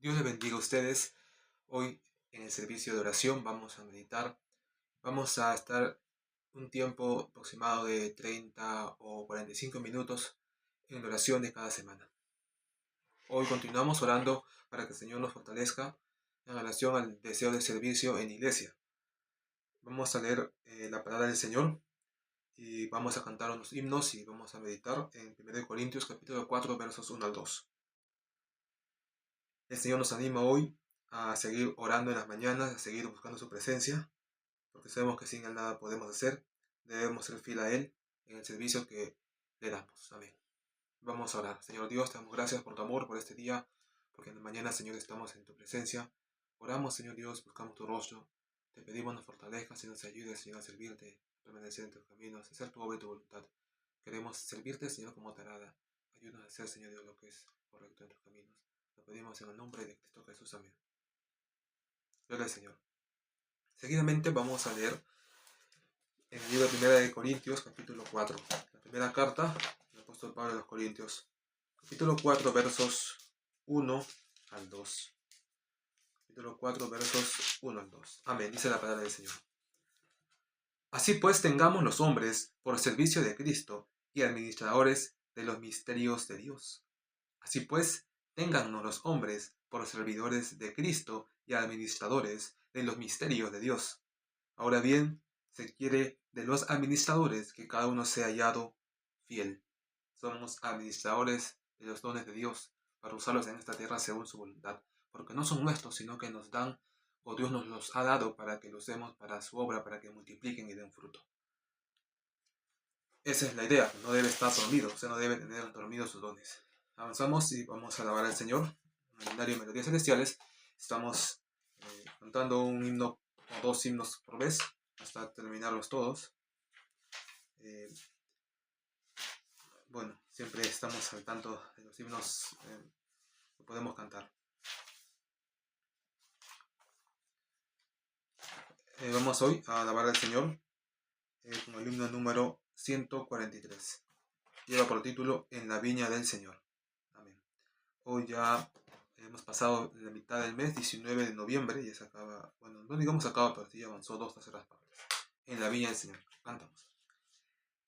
Dios les bendiga a ustedes. Hoy en el servicio de oración vamos a meditar. Vamos a estar un tiempo aproximado de 30 o 45 minutos en la oración de cada semana. Hoy continuamos orando para que el Señor nos fortalezca en relación al deseo de servicio en iglesia. Vamos a leer la palabra del Señor y vamos a cantar unos himnos y vamos a meditar en 1 Corintios capítulo 4 versos 1 al 2. El Señor nos anima hoy a seguir orando en las mañanas, a seguir buscando su presencia, porque sabemos que sin Él nada podemos hacer. Debemos ser fiel a Él en el servicio que le damos. Amén. Vamos a orar. Señor Dios, te damos gracias por tu amor, por este día, porque en la mañana, Señor, estamos en tu presencia. Oramos, Señor Dios, buscamos tu rostro. Te pedimos nos fortalezcas y nos ayudes, Señor, a servirte, a permanecer en tus caminos, a hacer tu obra y tu voluntad. Queremos servirte, Señor, como te agrada. Ayúdanos a hacer, Señor Dios, lo que es correcto en tus caminos. Lo pedimos en el nombre de Cristo Jesús. Amén. Gloria al Señor. Seguidamente vamos a leer en el libro de 1 Corintios, capítulo 4. La primera carta del apóstol Pablo a los Corintios. Capítulo 4, versos 1 al 2. Capítulo 4, versos 1 al 2. Amén. Dice la palabra del Señor. Así pues, tengamos los hombres por servicio de Cristo y administradores de los misterios de Dios. Así pues, téngannos los hombres por servidores de Cristo y administradores de los misterios de Dios. Ahora bien, se quiere de los administradores que cada uno sea hallado fiel. Somos administradores de los dones de Dios para usarlos en esta tierra según su voluntad, porque no son nuestros, sino que nos dan, o Dios nos los ha dado para que los usemos para su obra, para que multipliquen y den fruto. Esa es la idea, no debe estar dormido, no debe tener dormidos sus dones. Avanzamos y vamos a alabar al Señor. En el himnario de Melodías Celestiales estamos cantando un himno o dos himnos por vez hasta terminarlos todos. Bueno, siempre estamos al tanto de los himnos que podemos cantar. Vamos hoy a alabar al Señor con el himno número 143. Lleva por título En la viña del Señor. Amén. Hoy ya hemos pasado la mitad del mes, 19 de noviembre, y se acaba, bueno, no digamos acaba, pero sí avanzó 2 terceras partes. En la viña del Señor. Cantamos.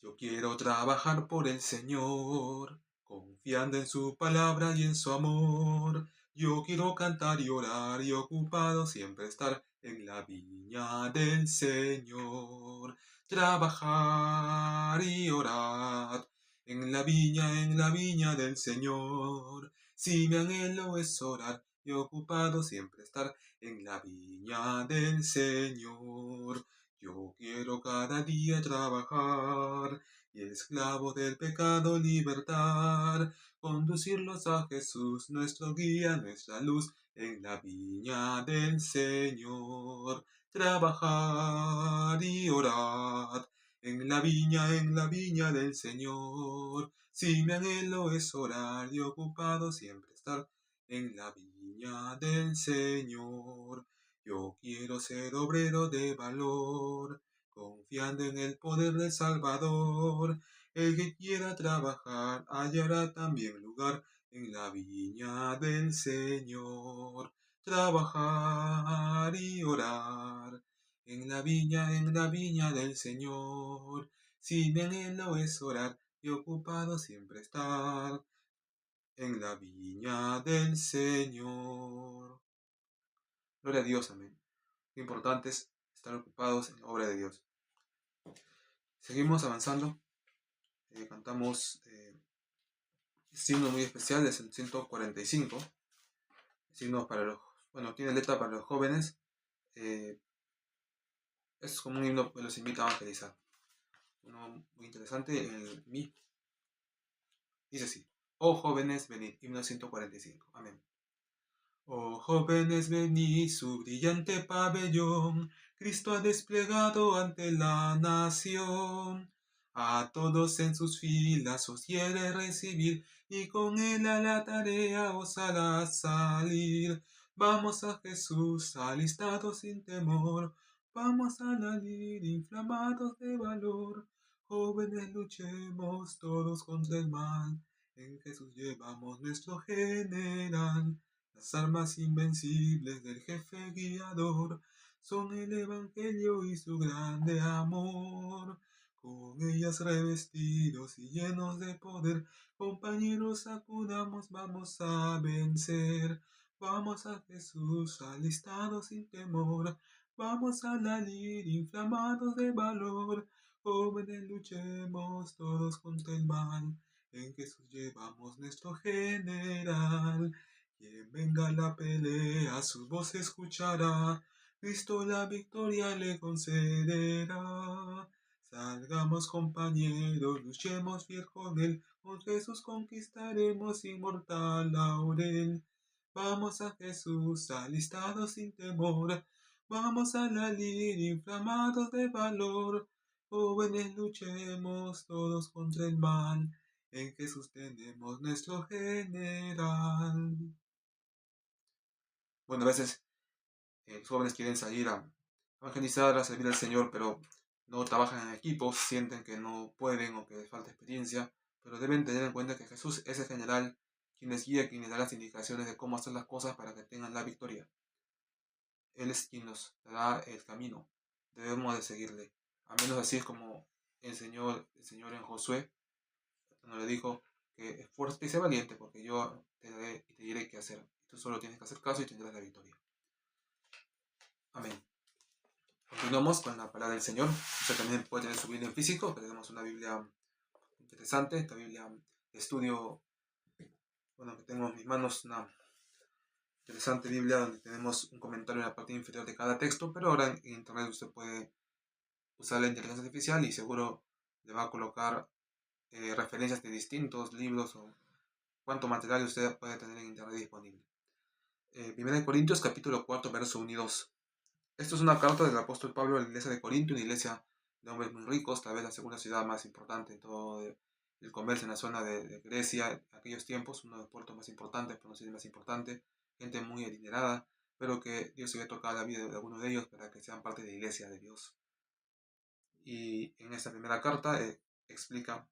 Yo quiero trabajar por el Señor, confiando en su palabra y en su amor. Yo quiero cantar y orar y ocupado siempre estar en la viña del Señor. Trabajar y orar en la viña del Señor. Si mi anhelo es orar y ocupado siempre estar en la viña del Señor. Yo quiero cada día trabajar y esclavo del pecado libertar, conducirlos a Jesús, nuestro guía, nuestra luz, en la viña del Señor. Trabajar y orar en la viña del Señor. Si mi anhelo es orar y ocupado siempre estar en la viña del Señor. Yo quiero ser obrero de valor, confiando en el poder del Salvador. El que quiera trabajar hallará también lugar en la viña del Señor. Trabajar y orar en la viña del Señor. Si mi anhelo es orar y ocupado siempre estar en la viña del Señor. Gloria a Dios, amén. Qué importante es estar ocupados en la obra de Dios. Seguimos avanzando. Cantamos un signo muy especial, es el 145. Signo para los, bueno, tiene letra para los jóvenes. Es como un himno que los invita a evangelizar. Uno muy interesante, el Mi. Dice así. Oh jóvenes, venid. Himno 145. Amén. Oh jóvenes, venid, su brillante pabellón Cristo ha desplegado ante la nación. A todos en sus filas os quiere recibir y con él a la tarea os hará salir. Vamos a Jesús alistados sin temor, vamos a la lid inflamados de valor. Jóvenes, luchemos todos contra el mal, en Jesús llevamos nuestro general. Las armas invencibles del jefe guiador son el Evangelio y su grande amor. Con ellas revestidos y llenos de poder, compañeros, acudamos, vamos a vencer. Vamos a Jesús alistados sin temor, vamos a la lid inflamados de valor. Jóvenes, luchemos todos contra el mal, en Jesús llevamos nuestro general. Quien venga a la pelea, su voz escuchará, Cristo la victoria le concederá. Salgamos, compañeros, luchemos fiel con él, con Jesús conquistaremos inmortal laurel. Vamos a Jesús alistados sin temor, vamos a la lid inflamados de valor. Jóvenes, luchemos todos contra el mal, en Jesús tenemos nuestro general. Bueno, a veces los jóvenes quieren salir a evangelizar, a servir al Señor, pero no trabajan en equipos, sienten que no pueden o que les falta experiencia, pero deben tener en cuenta que Jesús es el general, quien les guía, quien les da las indicaciones de cómo hacer las cosas para que tengan la victoria. Él es quien nos dará el camino, debemos de seguirle. A menos así es como enseñó el Señor en Josué, cuando le dijo que esfuérzate y sé valiente, porque yo te daré y te diré qué hacer. Tú solo tienes que hacer caso y tendrás la victoria. Amén. Continuamos con la palabra del Señor. Usted también puede tener su Biblia en físico, que tenemos una Biblia interesante, esta Biblia de estudio, bueno, que tengo en mis manos, una interesante Biblia donde tenemos un comentario en la parte inferior de cada texto, pero ahora en internet usted puede usar la inteligencia artificial y seguro le va a colocar referencias de distintos libros o cuánto material usted puede tener en internet disponible. 1 Corintios capítulo 4, verso 1 y 2. Esto es una carta del apóstol Pablo a la iglesia de Corinto, una iglesia de hombres muy ricos, tal vez la segunda ciudad más importante en todo el comercio en la zona de Grecia en aquellos tiempos, uno de los puertos más importantes, por no decir el más importante, gente muy adinerada, pero que Dios se había tocado la vida de algunos de ellos para que sean parte de la iglesia de Dios. Y en esta primera carta explica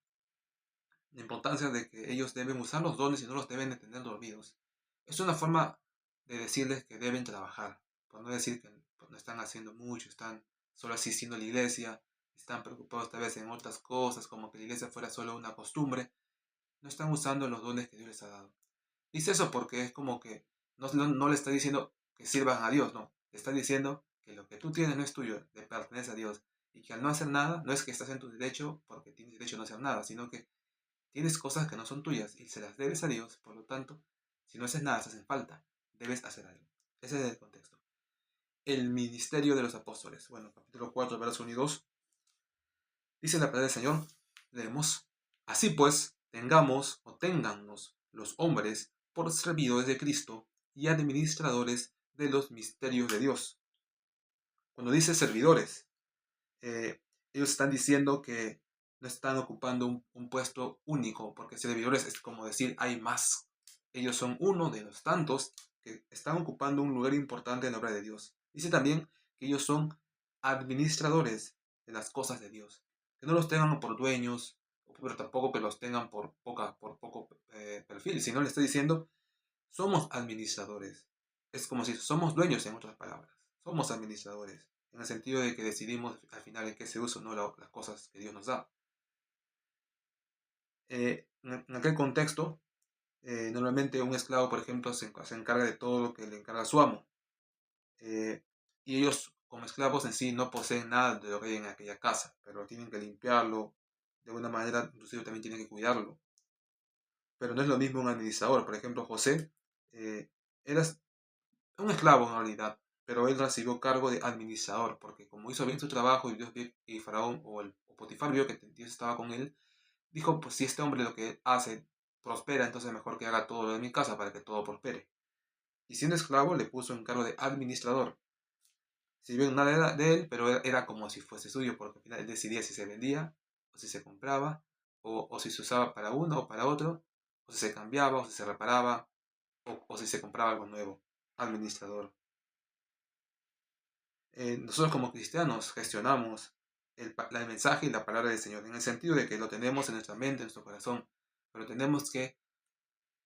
la importancia de que ellos deben usar los dones y no los deben de tener dormidos. Es una forma de decirles que deben trabajar, por no decir que no están haciendo mucho, están solo asistiendo a la iglesia, están preocupados tal vez en otras cosas, como que la iglesia fuera solo una costumbre, no están usando los dones que Dios les ha dado. Dice eso porque es como que no le está diciendo que sirvan a Dios, no, le está diciendo que lo que tú tienes no es tuyo, le pertenece a Dios, y que al no hacer nada, no es que estás en tu derecho porque tienes derecho a no hacer nada, sino que tienes cosas que no son tuyas y se las debes a Dios, por lo tanto, si no haces nada, se hacen falta, debes hacer algo. Ese es el contexto. El ministerio de los apóstoles. Bueno, capítulo 4, versos 1 y 2. Dice la palabra del Señor, leemos, así pues, téngannos los hombres por servidores de Cristo y administradores de los misterios de Dios. Cuando dice servidores, ellos están diciendo que no están ocupando un puesto único, porque servidores es como decir hay más. Ellos son uno de los tantos que están ocupando un lugar importante en la obra de Dios. Dice también que ellos son administradores de las cosas de Dios. Que no los tengan por dueños, pero tampoco que los tengan por poco perfil, sino le está diciendo somos administradores. Es como si somos dueños en otras palabras. Somos administradores en el sentido de que decidimos al final en qué se usa o no las cosas que Dios nos da. En aquel contexto, normalmente un esclavo, por ejemplo, se encarga de todo lo que le encarga su amo. Y ellos, como esclavos en sí, no poseen nada de lo que hay en aquella casa, pero tienen que limpiarlo, de alguna manera, inclusive también tienen que cuidarlo. Pero no es lo mismo un administrador. Por ejemplo, José era un esclavo en realidad, pero él recibió cargo de administrador, porque como hizo bien su trabajo y Dios y Faraón o Potifar vio que Dios estaba con él, dijo, pues si este hombre lo que hace prospera, entonces mejor que haga todo lo de mi casa para que todo prospere. Y siendo esclavo le puso en cargo de administrador. Si bien nada era de él, pero era como si fuese suyo, porque al final él decidía si se vendía, o si se compraba, o si se usaba para uno o para otro, o si se cambiaba, o si se reparaba, o si se compraba algo nuevo. Administrador. Nosotros como cristianos gestionamos el mensaje y la palabra del Señor, en el sentido de que lo tenemos en nuestra mente, en nuestro corazón, pero tenemos que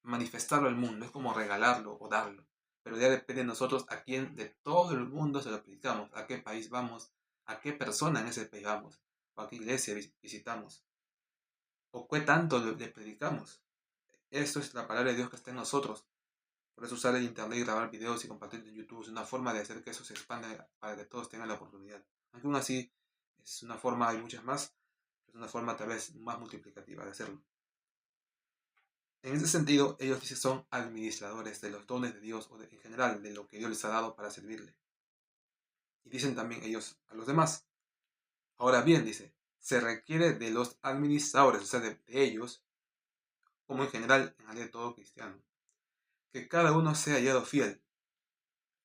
manifestarlo al mundo, es como regalarlo o darlo. pero ya depende de nosotros a quién de todo el mundo se lo predicamos, a qué país vamos, a qué persona en ese país vamos, o a qué iglesia visitamos, o qué tanto le predicamos. Esto es la palabra de Dios que está en nosotros. Por eso usar el internet y grabar videos y compartirlo en YouTube es una forma de hacer que eso se expanda para que todos tengan la oportunidad. Aunque aún así es una forma, hay muchas más, es una forma tal vez más multiplicativa de hacerlo. En ese sentido, ellos dicen son administradores de los dones de Dios o en general de lo que Dios les ha dado para servirle. Y dicen también ellos a los demás. Ahora bien, dice, se requiere de los administradores, o sea, de ellos, como en general en la ley de todo cristiano, que cada uno sea hallado fiel.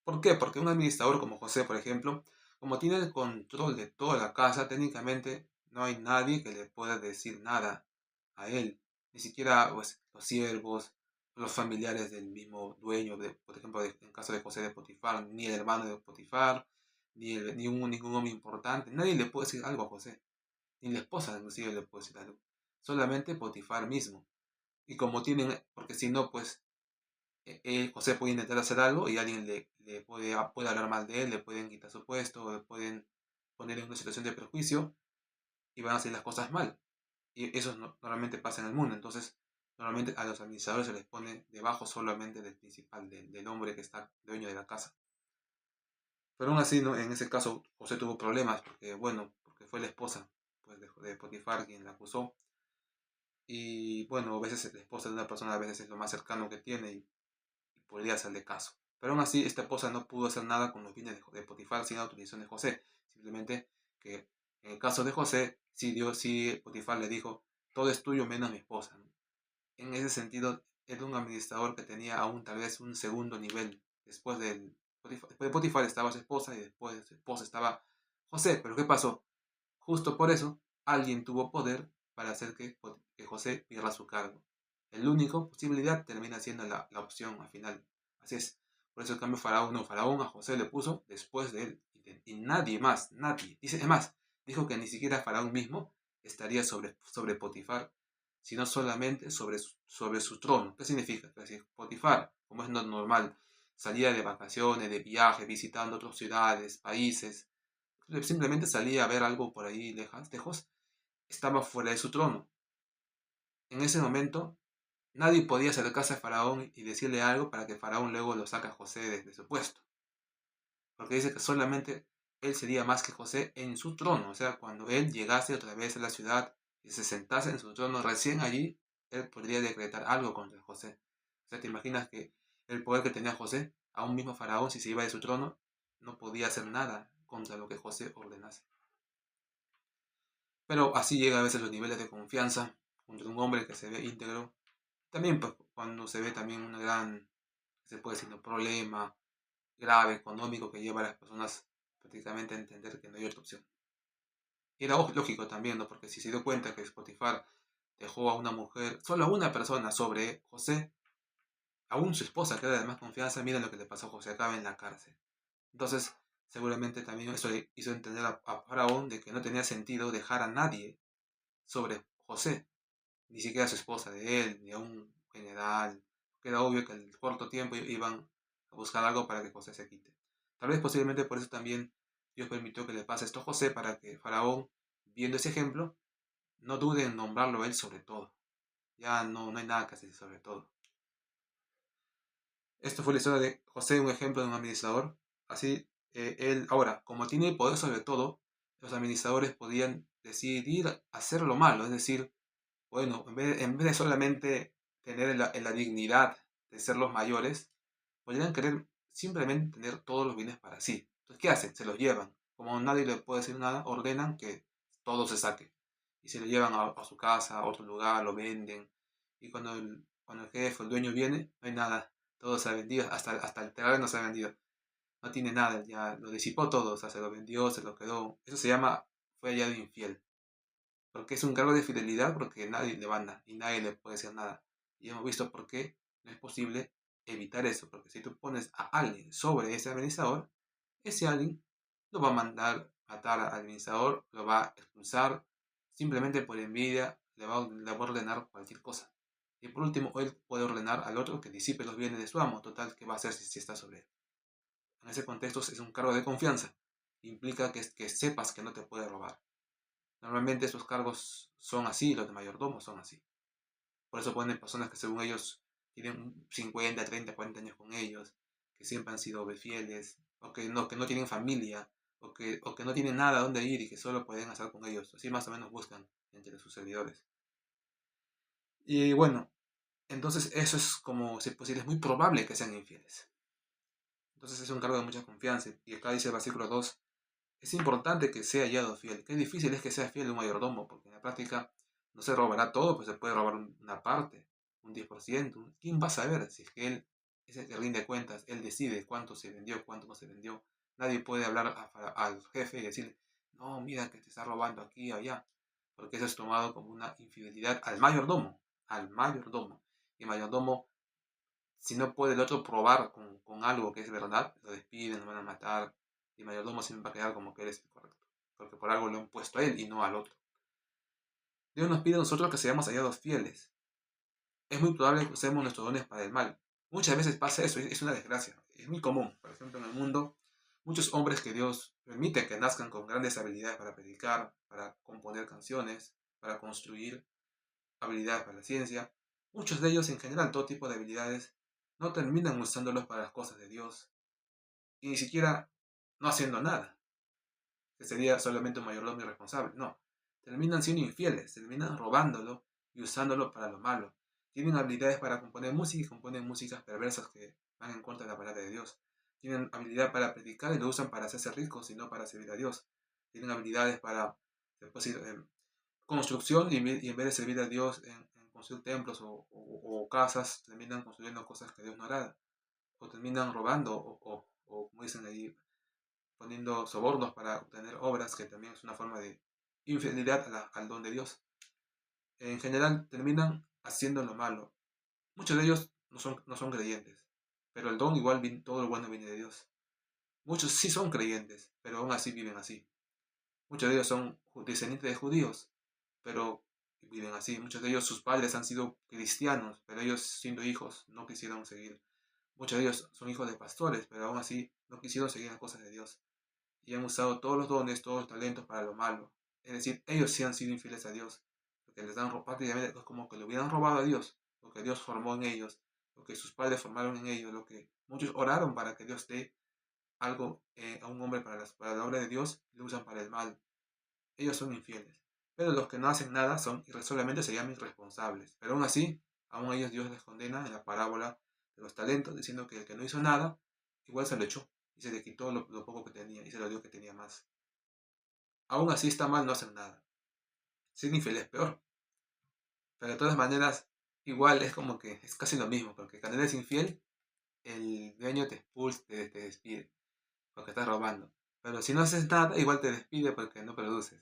¿Por qué? Porque un administrador como José, por ejemplo, como tiene el control de toda la casa, técnicamente no hay nadie que le pueda decir nada a él. Ni siquiera pues, los siervos, los familiares del mismo dueño, por ejemplo, en caso de José de Potifar, ni el hermano de Potifar, ningún hombre importante. Nadie le puede decir algo a José. Ni la esposa inclusive le puede decir algo. Solamente Potifar mismo. Y como tienen, porque si no, pues José puede intentar hacer algo y alguien puede hablar mal de él, le pueden quitar su puesto, o le pueden poner en una situación de perjuicio y van a hacer las cosas mal. Y eso normalmente pasa en el mundo. Entonces, normalmente a los administradores se les pone debajo solamente del principal, del hombre que está dueño de la casa. Pero aún así, ¿no? En ese caso, José tuvo problemas porque, bueno, porque fue la esposa pues, de Potifar quien la acusó. Y bueno, a veces la esposa de una persona a veces es lo más cercano que tiene y podría hacerle caso. Pero aún así, esta esposa no pudo hacer nada con los bienes de Potifar sin autorización de José. Simplemente que en el caso de José, sí Potifar le dijo, todo es tuyo menos mi esposa, ¿no? En ese sentido, era un administrador que tenía aún tal vez un segundo nivel. Después de Potifar estaba su esposa y después de su esposa estaba José. Pero ¿qué pasó? Justo por eso, alguien tuvo poder para hacer que José pierda su cargo. El único posibilidad termina siendo la opción al final. Así es. Por eso el cambio Faraón a José le puso después de él. Y nadie más, nadie. Dice, es más, dijo que ni siquiera Faraón mismo estaría sobre Potifar, sino solamente sobre su trono. ¿Qué significa? Que si Potifar, como es normal, salía de vacaciones, de viaje, visitando otras ciudades, países, simplemente salía a ver algo por ahí lejos, estaba fuera de su trono. En ese momento, nadie podía acercarse a Faraón y decirle algo para que Faraón luego lo saque a José de su puesto. Porque dice que solamente él sería más que José en su trono. O sea, cuando él llegase otra vez a la ciudad y se sentase en su trono, recién allí, él podría decretar algo contra José. O sea, ¿te imaginas que el poder que tenía José, a un mismo Faraón, si se iba de su trono, no podía hacer nada contra lo que José ordenase? Pero así llega a veces los niveles de confianza contra un hombre que se ve íntegro. También pues, cuando se ve también un gran, se puede decir, un problema grave económico que lleva a las personas prácticamente a entender que no hay otra opción. Y era lógico también, ¿no? Porque si se dio cuenta que Spotify dejó a una mujer, solo a una persona sobre José, aún su esposa, que era de más confianza, miren lo que le pasó a José, acaba en la cárcel. Entonces, seguramente también eso le hizo entender a Faraón de que no tenía sentido dejar a nadie sobre José, ni siquiera a su esposa de él, ni a un general, que era obvio que en el corto tiempo iban a buscar algo para que José se quite. Tal vez posiblemente por eso también Dios permitió que le pase esto a José, para que Faraón, viendo ese ejemplo, no dude en nombrarlo a él sobre todo. Ya no hay nada que hacer sobre todo. Esto fue la historia de José, un ejemplo de un administrador. Así, él, ahora, como tiene poder sobre todo, los administradores podían decidir hacer lo malo, es decir, bueno, en vez de solamente tener la dignidad de ser los mayores, podrían querer simplemente tener todos los bienes para sí. Entonces, ¿qué hacen? Se los llevan. Como nadie le puede decir nada, ordenan que todo se saque. Y se lo llevan a su casa, a otro lugar, lo venden. Y cuando el jefe, el dueño viene, no hay nada. Todo se ha vendido, hasta el terreno se ha vendido. No tiene nada, ya lo disipó todo, o sea, se lo vendió, se lo quedó. Eso se llama, fue hallado infiel. Porque es un cargo de fidelidad, porque nadie le manda y nadie le puede decir nada. Y hemos visto por qué no es posible evitar eso, porque si tú pones a alguien sobre ese administrador, ese alguien lo va a mandar matar al administrador, lo va a expulsar, simplemente por envidia le va a ordenar cualquier cosa. Y por último, él puede ordenar al otro que disipe los bienes de su amo. Total, ¿qué va a hacer si está sobre él? En ese contexto es un cargo de confianza. Implica que sepas que no te puede robar. Normalmente esos cargos son así, los de mayordomo son así. Por eso ponen personas que según ellos tienen 50, 30, 40 años con ellos, que siempre han sido fieles, o que no tienen familia, o que no tienen nada a dónde ir y que solo pueden estar con ellos. Así más o menos buscan entre sus servidores. Y bueno, entonces eso es como, si posible, es muy probable que sean infieles. Entonces es un cargo de mucha confianza. Y acá dice el versículo 2, es importante que sea hallado fiel. Qué difícil es que sea fiel un mayordomo, porque en la práctica no se robará todo, pues se puede robar una parte, un 10%. ¿Quién va a saber si es que él es el que rinde cuentas? Él decide cuánto se vendió, cuánto no se vendió. Nadie puede hablar al jefe y decirle, no, mira que te está robando aquí o allá, porque eso es tomado como una infidelidad al mayordomo, al mayordomo. Y el mayordomo, si no puede el otro probar con algo que es verdad, lo despiden, lo van a matar, y el mayordomo siempre va a quedar como que él es el correcto, porque por algo lo han puesto a él y no al otro. Dios nos pide a nosotros que seamos hallados fieles. Es muy probable que usemos nuestros dones para el mal. Muchas veces pasa eso, es una desgracia. Es muy común. Por ejemplo, en el mundo, muchos hombres que Dios permite que nazcan con grandes habilidades para predicar, para componer canciones, para construir, habilidades para la ciencia. Muchos de ellos, en general, todo tipo de habilidades, no terminan usándolos para las cosas de Dios y ni siquiera no haciendo nada, que sería solamente un mayordomo irresponsable. No, terminan siendo infieles, terminan robándolo y usándolo para lo malo. Tienen habilidades para componer música y componen músicas perversas que van en contra de la palabra de Dios. Tienen habilidad para predicar y lo usan para hacerse ricos y no para servir a Dios. Tienen habilidades para construcción y en vez de servir a Dios en construir templos o casas, terminan construyendo cosas que Dios no agrada. O terminan robando o como dicen ahí, poniendo sobornos para obtener obras, que también es una forma de infidelidad al don de Dios. En general terminan haciendo lo malo. Muchos de ellos no son creyentes, pero el don igual, todo lo bueno viene de Dios. Muchos sí son creyentes, pero aún así viven así. Muchos de ellos son descendientes de judíos, pero viven así. Muchos de ellos, sus padres han sido cristianos, pero ellos siendo hijos no quisieron seguir. Muchos de ellos son hijos de pastores, pero aún así no quisieron seguir las cosas de Dios. Y han usado todos los dones, todos los talentos para lo malo. Es decir, ellos sí han sido infieles a Dios, porque les dan prácticamente como que le hubieran robado a Dios, lo que Dios formó en ellos, lo que sus padres formaron en ellos, lo que muchos oraron para que Dios dé algo a un hombre para la obra de Dios, lo usan para el mal. Ellos son infieles. Pero los que no hacen nada son solamente se llaman irresponsables. Pero aún así, aún a ellos Dios les condena en la parábola de los talentos, diciendo que el que no hizo nada, igual se lo echó y se le quitó lo poco que tenía y se lo dio que tenía más. Aún así está mal no hacer nada. Ser infiel es peor. Pero de todas maneras, igual es como que es casi lo mismo, porque cuando eres infiel, el dueño te expulsa, te despide, porque estás robando. Pero si no haces nada, igual te despide porque no produces.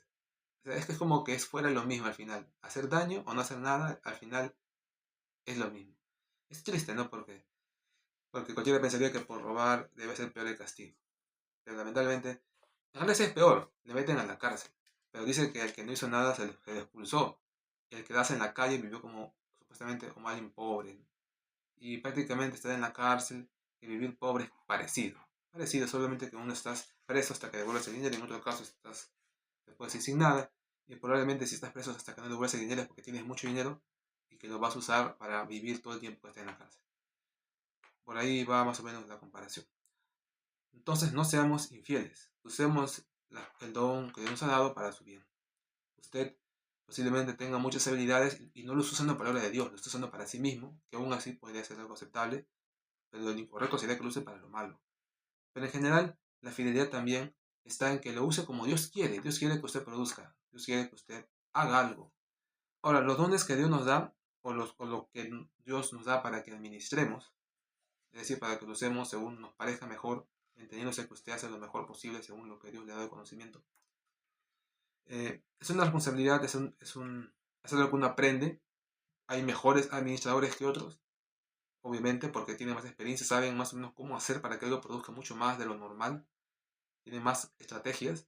O sea, es que es como que es fuera lo mismo al final. Hacer daño o no hacer nada, al final es lo mismo. Es triste, ¿no? Porque cualquiera pensaría que por robar debe ser peor el castigo. Pero lamentablemente, en realidad es peor, le meten a la cárcel. Pero dice que el que no hizo nada se le expulsó. Y el que quedarse en la calle vivió como, supuestamente, como alguien pobre, ¿no? Y prácticamente estar en la cárcel y vivir pobre es parecido. Parecido, solamente que uno estás preso hasta que devuelvas el dinero, y en otro caso estás después sin nada. Y probablemente si estás preso hasta que no devuelvas el dinero es porque tienes mucho dinero y que lo vas a usar para vivir todo el tiempo que estés en la cárcel. Por ahí va más o menos la comparación. Entonces no seamos infieles, usemos el don que Dios nos ha dado para su bien. Usted posiblemente tenga muchas habilidades y no lo está usando para la palabra de Dios, lo está usando para sí mismo, que aún así podría ser algo aceptable, pero lo incorrecto sería que lo use para lo malo. Pero en general, la fidelidad también está en que lo use como Dios quiere. Dios quiere que usted produzca, Dios quiere que usted haga algo. Ahora, los dones que Dios nos da, o lo que Dios nos da para que administremos, es decir, para que lo usemos según nos parezca mejor, entendiéndose que usted hace lo mejor posible según lo que Dios le ha dado de conocimiento. Es una responsabilidad, es algo que uno aprende. Hay mejores administradores que otros, obviamente, porque tienen más experiencia, saben más o menos cómo hacer para que algo produzca mucho más de lo normal, tienen más estrategias,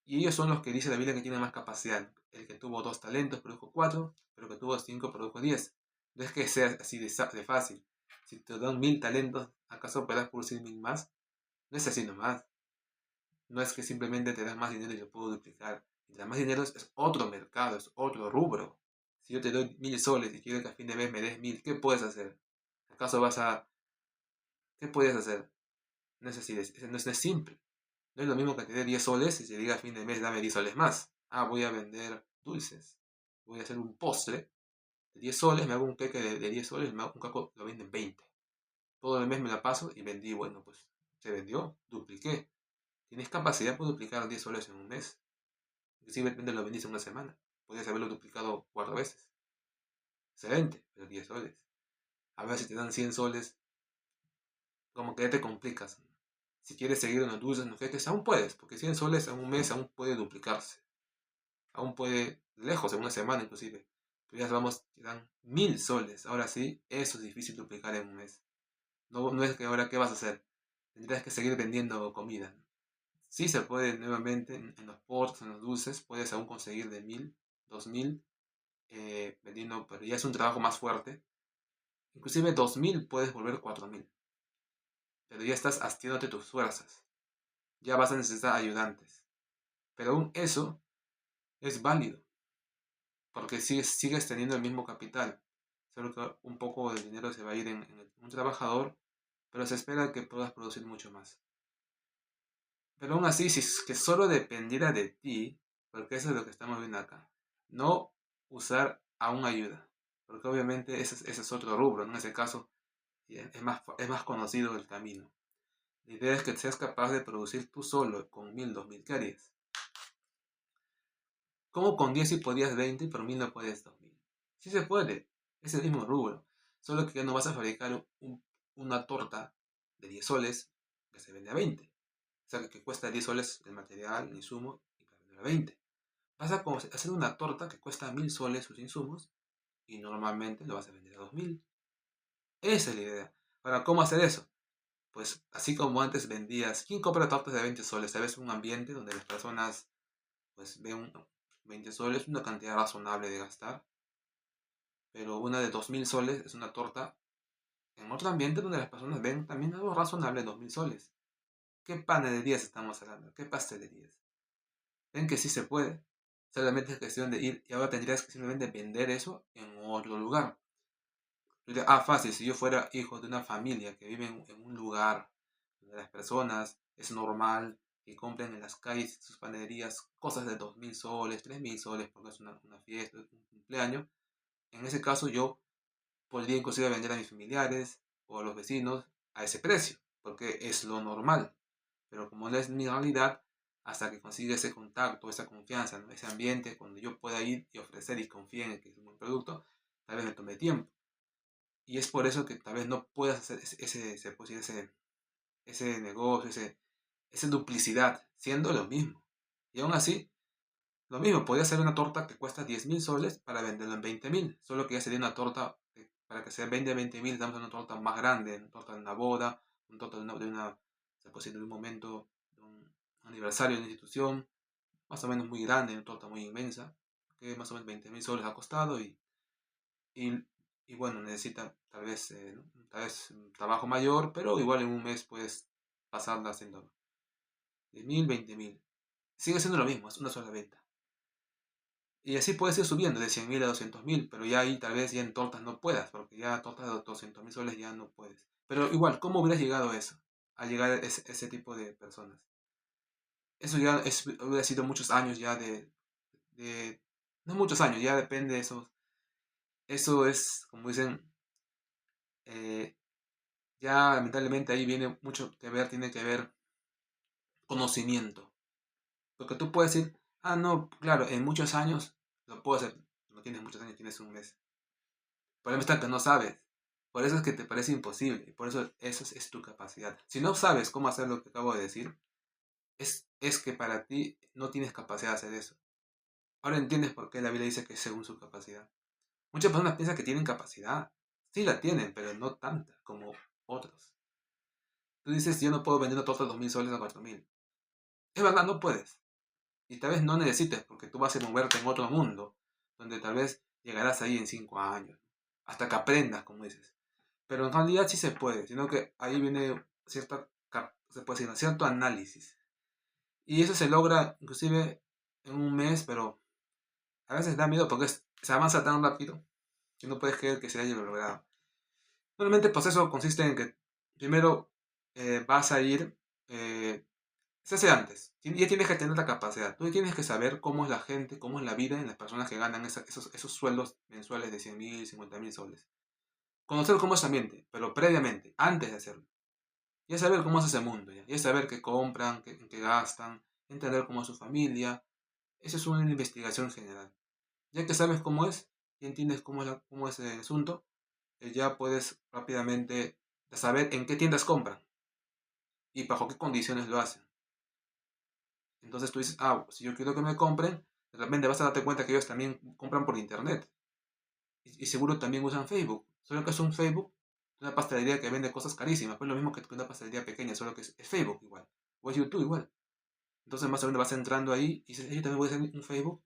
y ellos son los que dice la Biblia que tienen más capacidad. El que tuvo 2 talentos produjo 4, pero el que tuvo 5 produjo 10. No es que sea así de fácil. Si te dan 1000 talentos, ¿acaso podrás producir 1000 más? No es así nomás. No es que simplemente te das más dinero y lo puedo duplicar. Mientras más dinero es otro mercado, es otro rubro. Si yo te doy 1000 soles y quiero que a fin de mes me des 1000, ¿qué puedes hacer? ¿Acaso vas a... ¿Qué puedes hacer? No es así, no es simple. No es lo mismo que te dé 10 soles y se diga a fin de mes dame 10 soles más. Ah, voy a vender dulces. Voy a hacer un postre de 10 soles, me hago un queque de 10 soles, me hago un caco, lo venden 20. Todo el mes me la paso y vendí, bueno, pues se vendió, dupliqué. Tienes capacidad para duplicar 10 soles en un mes. Inclusive lo vendiste en una semana. Podrías haberlo duplicado 4 veces. Excelente, pero 10 soles. A ver si te dan 100 soles, como que ya te complicas. Si quieres seguir en los dulces, en los queques, aún puedes, porque 100 soles en un mes aún puede duplicarse. Aún puede, lejos, en una semana inclusive. Pero ya vamos, te dan 1000 soles. Ahora sí, eso es difícil duplicar en un mes. No, no es que ahora, ¿qué vas a hacer? Tendrías que seguir vendiendo comida. Sí se puede nuevamente en los ports, en los dulces, puedes aún conseguir de 1000, 2000, vendiendo, pero ya es un trabajo más fuerte. Inclusive 2000 puedes volver 4000, pero ya estás hastiándote tus fuerzas. Ya vas a necesitar ayudantes. Pero aún eso es válido, porque sigues teniendo el mismo capital. Solo que un poco de dinero se va a ir en un trabajador, pero se espera que puedas producir mucho más. Pero aún así, si es que solo dependiera de ti, porque eso es lo que estamos viendo acá, no usar a un ayuda, porque obviamente ese es otro rubro, ¿no? En ese caso es más conocido el camino. La idea es que seas capaz de producir tú solo con 1000, 2000, ¿qué harías? ¿Cómo con 10 si podías 20 y por 1000 no puedes 2000? Sí se puede, es el mismo rubro, solo que ya no vas a fabricar una torta de 10 soles que se vende a 20. O sea, que cuesta 10 soles el material, el insumo, y para vender a 20. Vas a hacer una torta que cuesta 1000 soles sus insumos y normalmente lo vas a vender a 2000. Esa es la idea. Ahora, ¿cómo hacer eso? Pues así como antes vendías, ¿quién compra tortas de 20 soles? ¿Sabes? Un ambiente donde las personas pues ven 20 soles, una cantidad razonable de gastar, pero una de 2000 soles es una torta en otro ambiente donde las personas ven también algo razonable de 2000 soles. ¿Qué panaderías estamos hablando? ¿Qué pastelerías? Ven que sí se puede. Solamente es cuestión de ir y ahora tendrías que simplemente vender eso en otro lugar. Fácil, si yo fuera hijo de una familia que vive en un lugar donde las personas es normal que compren en las calles sus panaderías cosas de 2000 soles, 3000 soles porque es una fiesta, un cumpleaños, en ese caso yo podría inclusive vender a mis familiares o a los vecinos a ese precio, porque es lo normal. Pero como no es mi realidad, hasta que consiga ese contacto, esa confianza, ¿no? Ese ambiente, cuando yo pueda ir y ofrecer y confíe en que es un buen producto, tal vez me tome tiempo. Y es por eso que tal vez no puedas hacer ese negocio, esa duplicidad, siendo lo mismo. Y aún así, lo mismo, podría ser una torta que cuesta 10.000 soles para venderla en 20.000, solo que ya sería una torta, para que se venda 20.000, damos una torta más grande, una torta de una boda, una torta se puede decir, de un momento, de un aniversario de una institución, más o menos muy grande, una torta muy inmensa, que más o menos 20.000 soles ha costado y, y bueno, necesita ¿no? Tal vez un trabajo mayor, pero igual en un mes puedes pasarla haciendo 10.000, 20.000. Sigue siendo lo mismo, es una sola venta. Y así puedes ir subiendo de 100.000 a 200.000, pero ya ahí tal vez ya en tortas no puedas, porque ya tortas de 200.000 soles ya no puedes. Pero igual, ¿cómo hubieras llegado a eso? A llegar a ese tipo de personas. Eso ya hubiera sido muchos años ya no muchos años, ya depende de eso. Eso es, como dicen, eh, ya lamentablemente ahí viene mucho que ver, tiene que ver conocimiento. Porque tú puedes decir, no, claro, en muchos años lo puedo hacer. No tienes muchos años, tienes un mes. El problema está que no sabes. Por eso es que te parece imposible. Y por eso es tu capacidad. Si no sabes cómo hacer lo que acabo de decir, es que para ti no tienes capacidad de hacer eso. Ahora entiendes por qué la Biblia dice que es según su capacidad. Muchas personas piensan que tienen capacidad. Sí la tienen, pero no tanta como otros. Tú dices, yo no puedo vender una torta de 2000 soles a 4000. Es verdad, no puedes. Y tal vez no necesites, porque tú vas a moverte en otro mundo, donde tal vez llegarás ahí en 5 años. hasta que aprendas, como dices. Pero en realidad sí se puede, sino que ahí viene se puede decir, cierto análisis. Y eso se logra inclusive en un mes, pero a veces da miedo porque se avanza tan rápido que no puedes creer que se haya logrado. Normalmente el proceso consiste en que primero vas a ir, eh, se hace antes, ya tienes que tener la capacidad, tú tienes que saber cómo es la gente, cómo es la vida en las personas que ganan esos sueldos mensuales de 100.000, 50.000 soles. Conocer cómo es su ambiente, pero previamente, antes de hacerlo. Ya saber cómo es ese mundo, ya saber qué compran, qué gastan, entender cómo es su familia. Eso es una investigación general. Ya que sabes cómo es y entiendes cómo es el asunto, ya puedes rápidamente saber en qué tiendas compran y bajo qué condiciones lo hacen. Entonces tú dices, si yo quiero que me compren, de repente vas a darte cuenta que ellos también compran por internet. Y seguro también usan Facebook. Solo que es un Facebook, una pastelería que vende cosas carísimas. Pues lo mismo que una pastelería pequeña, solo que es Facebook igual. O es YouTube igual. Entonces más o menos vas entrando ahí y dices, yo también voy a hacer un Facebook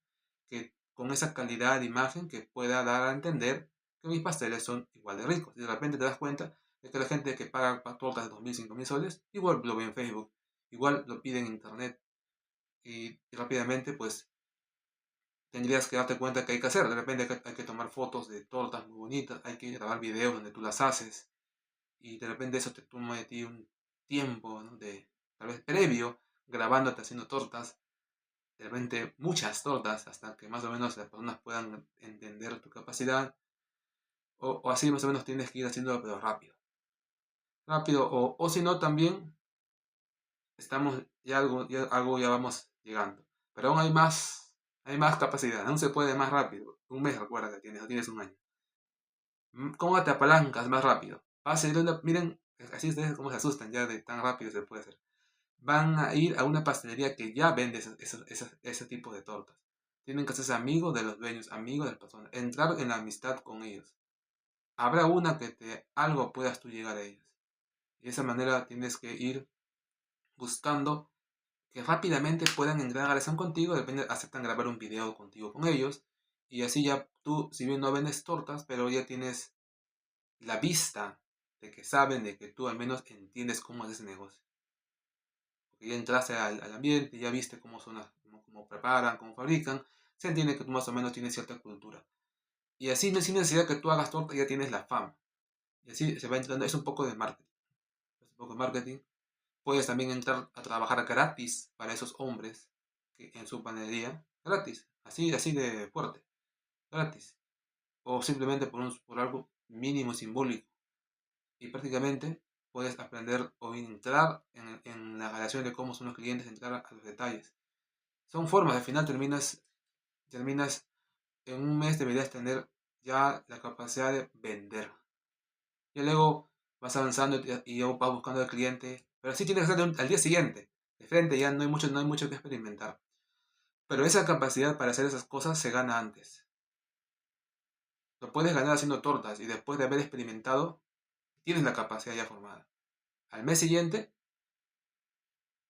que con esa calidad de imagen que pueda dar a entender que mis pasteles son igual de ricos. Y de repente te das cuenta de que la gente que paga tortas de 2.000, 5.000 soles, igual lo ve en Facebook. Igual lo pide en internet. Y rápidamente pues tendrías que darte cuenta que hay que hacer. De repente hay que tomar fotos de tortas muy bonitas, hay que grabar videos donde tú las haces. Y de repente eso te toma de ti un tiempo, ¿no? De tal vez previo, grabándote haciendo tortas. De repente muchas tortas hasta que más o menos las personas puedan entender tu capacidad. O así más o menos tienes que ir haciéndolo pero rápido. Rápido o si no también estamos ya vamos llegando. Pero aún hay más capacidad, aún se puede más rápido. Un mes recuerda que tienes, o tienes un año. ¿Cómo te apalancas más rápido? Miren, así ustedes cómo se asustan ya de tan rápido se puede hacer. Van a ir a una pastelería que ya vende ese tipo de tortas. Tienen que hacerse amigos de los dueños, amigos de las personas, entrar en la amistad con ellos. Habrá una que algo puedas tú llegar a ellos. Y de esa manera tienes que ir buscando que rápidamente puedan entrar a la relación contigo, depende, aceptan grabar un video contigo con ellos. Y así ya tú, si bien no vendes tortas, pero ya tienes la vista de que saben, de que tú al menos entiendes cómo es ese negocio. Porque ya entraste al ambiente, ya viste cómo son cómo preparan, cómo fabrican, se entiende que tú más o menos tienes cierta cultura. Y así, sin necesidad que tú hagas torta, ya tienes la fama. Y así se va entrando, es un poco de marketing. Es un poco de marketing. Puedes también entrar a trabajar gratis para esos hombres que en su panadería, gratis, así de fuerte, gratis. O simplemente por algo mínimo simbólico. Y prácticamente puedes aprender o entrar en la relación de cómo son los clientes, entrar a los detalles. Son formas, al final terminas en un mes deberías tener ya la capacidad de vender. Y luego vas avanzando y vas buscando al cliente, pero sí tienes que hacerlo al día siguiente. De frente ya no hay mucho que experimentar. Pero esa capacidad para hacer esas cosas se gana antes. Lo puedes ganar haciendo tortas y después de haber experimentado, tienes la capacidad ya formada. Al mes siguiente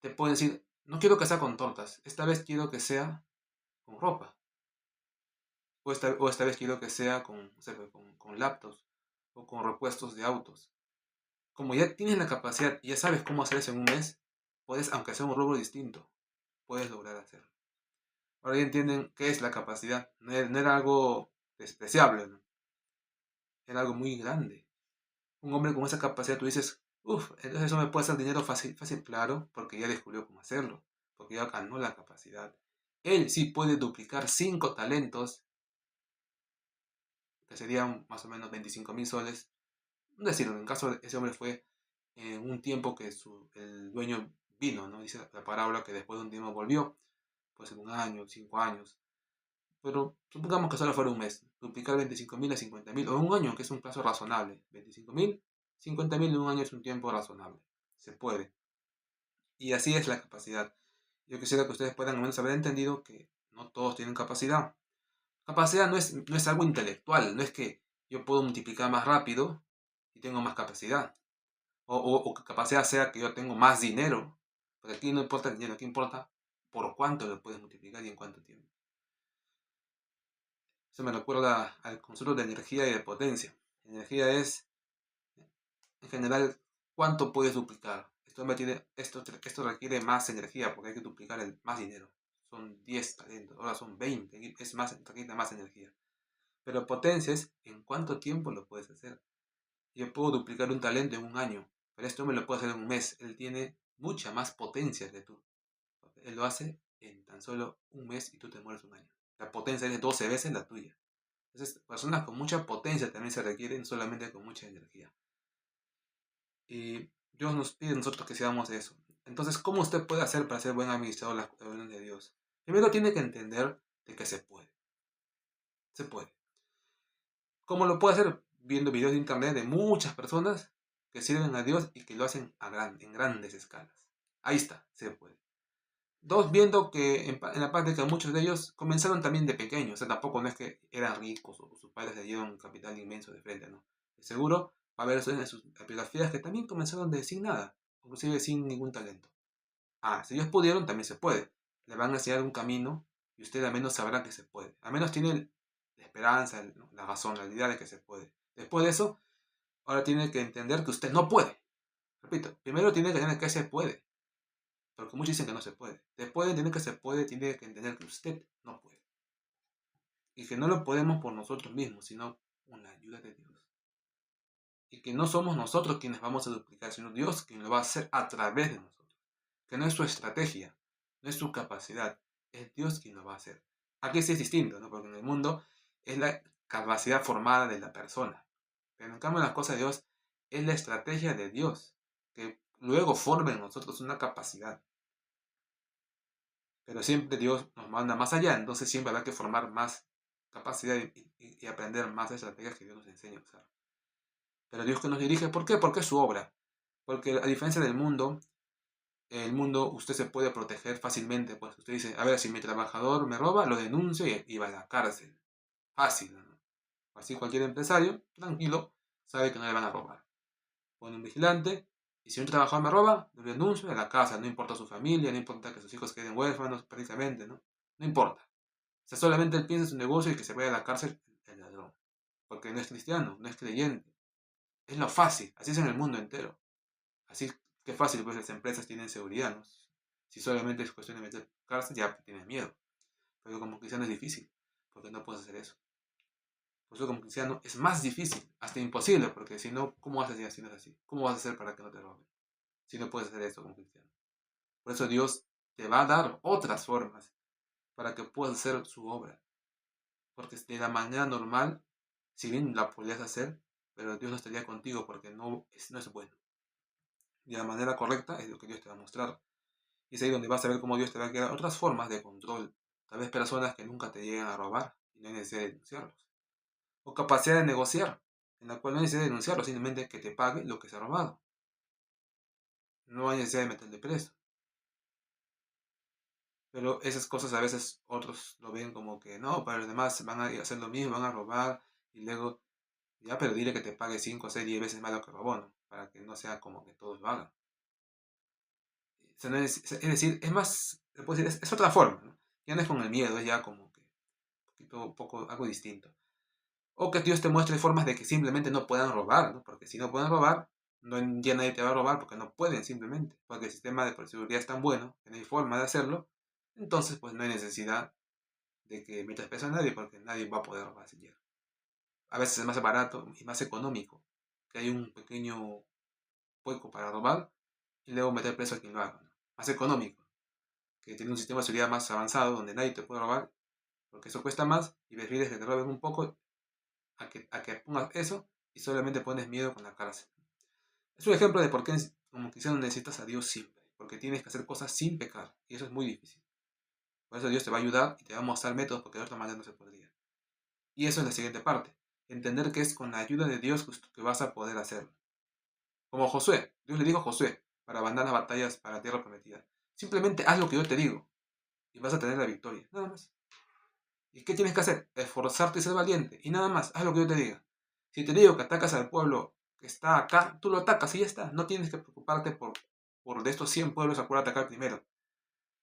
te pueden decir, no quiero que sea con tortas, esta vez quiero que sea con ropa. O esta vez quiero que sea con laptops o con repuestos de autos. Como ya tienes la capacidad y ya sabes cómo hacer eso en un mes, puedes, aunque sea un rubro distinto, puedes lograr hacerlo. Ahora ya entienden qué es la capacidad. No era algo despreciable, ¿no? Era algo muy grande. Un hombre con esa capacidad, tú dices, entonces eso me puede hacer dinero fácil, fácil, claro, porque ya descubrió cómo hacerlo, porque ya ganó la capacidad. Él sí puede duplicar 5 talentos, que serían más o menos 25.000 soles. Es decir, en el caso de ese hombre fue en un tiempo que el dueño vino, ¿no? Dice la parábola que después de un tiempo volvió, pues en un año, 5 años. Pero supongamos que solo fuera un mes, duplicar 25.000 a 50.000, o un año, que es un plazo razonable. 25.000, 50.000 en un año es un tiempo razonable. Se puede. Y así es la capacidad. Yo quisiera que ustedes puedan al menos haber entendido que no todos tienen capacidad. Capacidad no es algo intelectual, no es que yo puedo multiplicar más rápido y tengo más capacidad. O que capacidad sea que yo tengo más dinero. Porque aquí no importa el dinero, aquí importa por cuánto lo puedes multiplicar y en cuánto tiempo. Eso me recuerda al concepto de energía y de potencia. Energía es, en general, cuánto puedes duplicar. Esto requiere más energía porque hay que duplicar más dinero. Son 10 talentos, ahora son 20, es más, requiere más energía. Pero potencia es en cuánto tiempo lo puedes hacer. Yo puedo duplicar un talento en un año, pero esto me lo puedo hacer en un mes. Él tiene mucha más potencia que tú. Él lo hace en tan solo un mes y tú te mueres un año. La potencia es de 12 veces la tuya. Entonces, personas con mucha potencia también se requieren, solamente con mucha energía. Y Dios nos pide a nosotros que seamos eso. Entonces, ¿cómo usted puede hacer para ser buen administrador de las órdenes de Dios? Primero tiene que entender de que se puede. Se puede. ¿Cómo lo puede hacer? Viendo videos de internet de muchas personas que sirven a Dios y que lo hacen en grandes escalas. Ahí está, se puede. Dos, viendo que en la práctica muchos de ellos comenzaron también de pequeños, o sea, tampoco no es que eran ricos o sus padres le dieron un capital inmenso de frente, ¿no? De seguro va a haber en sus biografías que también comenzaron sin nada, inclusive sin ningún talento. Ah, si ellos pudieron, también se puede. Le van a enseñar un camino y usted al menos sabrá que se puede. Al menos tiene la esperanza, ¿no? La razón, la idea de que se puede. Después de eso, ahora tiene que entender que usted no puede. Repito, primero tiene que entender que se puede. Porque muchos dicen que no se puede. Después de entender que se puede, tiene que entender que usted no puede. Y que no lo podemos por nosotros mismos, sino con la ayuda de Dios. Y que no somos nosotros quienes vamos a duplicar, sino Dios quien lo va a hacer a través de nosotros. Que no es su estrategia, no es su capacidad, es Dios quien lo va a hacer. Aquí sí es distinto, ¿no? Porque en el mundo es la capacidad formada de la persona. Pero en cambio en las cosas de Dios es la estrategia de Dios, que luego forma en nosotros una capacidad. Pero siempre Dios nos manda más allá, entonces siempre habrá que formar más capacidad y aprender más estrategias que Dios nos enseña a usar. Pero Dios que nos dirige, ¿por qué? Porque es su obra. Porque a diferencia del mundo, el mundo usted se puede proteger fácilmente. Pues usted dice, a ver, si mi trabajador me roba, lo denuncio y va a la cárcel. Fácil, ¿no? Así cualquier empresario, tranquilo, sabe que no le van a robar. Pone un vigilante y si un trabajador me roba, lo denuncio a la casa. No importa su familia, no importa que sus hijos queden huérfanos prácticamente, ¿no? No importa. O sea, solamente él piensa en su negocio y que se vaya a la cárcel el ladrón. Porque no es cristiano, no es creyente. Es lo fácil, así es en el mundo entero. Así que fácil, pues las empresas tienen seguridad, ¿no? Si solamente es cuestión de meter cárcel, ya tienes miedo. Pero como cristiano es difícil, porque no puedes hacer eso. Por eso como cristiano es más difícil, hasta imposible, porque si no, ¿cómo vas a hacer si no es así? ¿Cómo vas a hacer para que no te roben? Si no puedes hacer eso como cristiano. Por eso Dios te va a dar otras formas para que puedas hacer su obra. Porque de la manera normal, si bien la podrías hacer, pero Dios no estaría contigo porque no es bueno. De la manera correcta es lo que Dios te va a mostrar. Y es ahí donde vas a ver cómo Dios te va a crear otras formas de control. Tal vez personas que nunca te lleguen a robar y no hay necesidad de denunciarlos. O capacidad de negociar, en la cual no hay necesidad de denunciarlo, simplemente que te pague lo que se ha robado. No hay necesidad de meterle preso. Pero esas cosas a veces otros lo ven como que no, para los demás van a hacer lo mismo, van a robar y luego, ya, pero dile que te pague 5, 6, 10 veces más lo que robó, ¿no? Para que no sea como que todos lo hagan. O sea, es decir, es más, se puede decir, es otra forma, ¿no? Ya no es con el miedo, es ya como que algo distinto. O que Dios te muestre formas de que simplemente no puedan robar, ¿no? Porque si no pueden robar, no, ya nadie te va a robar porque no pueden simplemente. Porque el sistema de seguridad es tan bueno que no hay forma de hacerlo. Entonces, pues no hay necesidad de que metas preso a nadie porque nadie va a poder robar siquiera. A veces es más barato y más económico que hay un pequeño hueco para robar y luego meter preso a quien lo haga, ¿no? Más económico que tiene un sistema de seguridad más avanzado donde nadie te puede robar porque eso cuesta más y prefieres que te roben un poco a que pongas eso y solamente pones miedo con la cárcel. Es un ejemplo de por qué como cristiano necesitas a Dios siempre, porque tienes que hacer cosas sin pecar y eso es muy difícil. Por eso Dios te va a ayudar y te va a mostrar métodos porque de otra manera no se podría. Y eso es la siguiente parte, entender que es con la ayuda de Dios que vas a poder hacerlo. Como Josué, Dios le dijo a Josué para mandar las batallas para la tierra prometida. Simplemente haz lo que yo te digo y vas a tener la victoria, nada más. ¿Y qué tienes que hacer? Esforzarte y ser valiente. Y nada más, haz lo que yo te diga. Si te digo que atacas al pueblo que está acá, tú lo atacas y ya está. No tienes que preocuparte por de estos 100 pueblos a cuál atacar primero.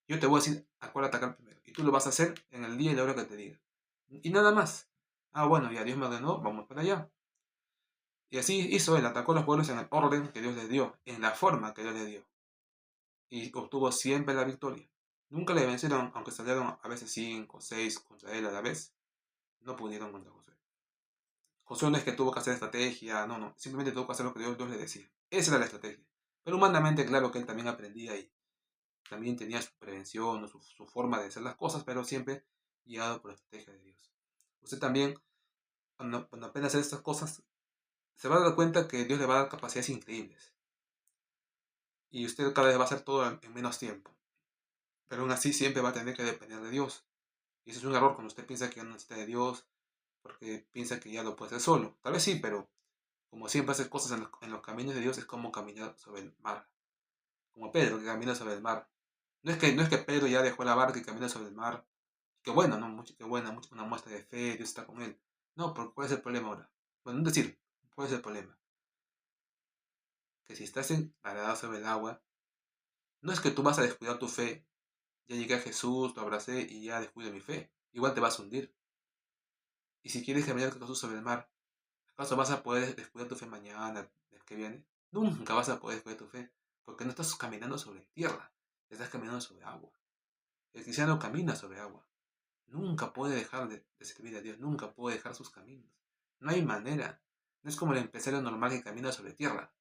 Yo te voy a decir a cuál atacar primero. Y tú lo vas a hacer en el día y la hora que te diga. Y nada más. Ah, bueno, ya Dios me ordenó, vamos para allá. Y así hizo él, atacó a los pueblos en el orden que Dios les dio, en la forma que Dios les dio. Y obtuvo siempre la victoria. Nunca le vencieron, aunque salieron a veces 5 o 6 contra él a la vez. No pudieron contra Josué. Josué no es que tuvo que hacer estrategia, no, no. Simplemente tuvo que hacer lo que Dios le decía. Esa era la estrategia. Pero humanamente, claro que él también aprendía y también tenía su prevención o su forma de hacer las cosas, pero siempre guiado por la estrategia de Dios. Usted también, cuando aprende a hacer estas cosas, se va a dar cuenta que Dios le va a dar capacidades increíbles. Y usted cada vez va a hacer todo en menos tiempo. Pero aún así siempre va a tener que depender de Dios. Y eso es un error cuando usted piensa que ya no necesita de Dios, porque piensa que ya lo puede hacer solo. Tal vez sí, pero como siempre hacer cosas en los caminos de Dios es como caminar sobre el mar. Como Pedro que camina sobre el mar. No es que Pedro ya dejó la barca y camina sobre el mar. Qué bueno, ¿no? Qué buena, una muestra de fe, Dios está con él. No, pero ¿cuál es el problema ahora? Bueno, es decir, ¿cuál es el problema? Que si estás parado sobre el agua, no es que tú vas a descuidar tu fe. Ya llegué a Jesús, lo abracé y ya descuido mi fe. Igual te vas a hundir. Y si quieres caminar con Jesús sobre el mar, ¿acaso vas a poder descuidar tu fe mañana, el que viene? Nunca vas a poder descuidar tu fe, porque no estás caminando sobre tierra, estás caminando sobre agua. El cristiano camina sobre agua. Nunca puede dejar de servir a Dios, nunca puede dejar sus caminos. No hay manera. No es como el empresario normal que camina sobre tierra.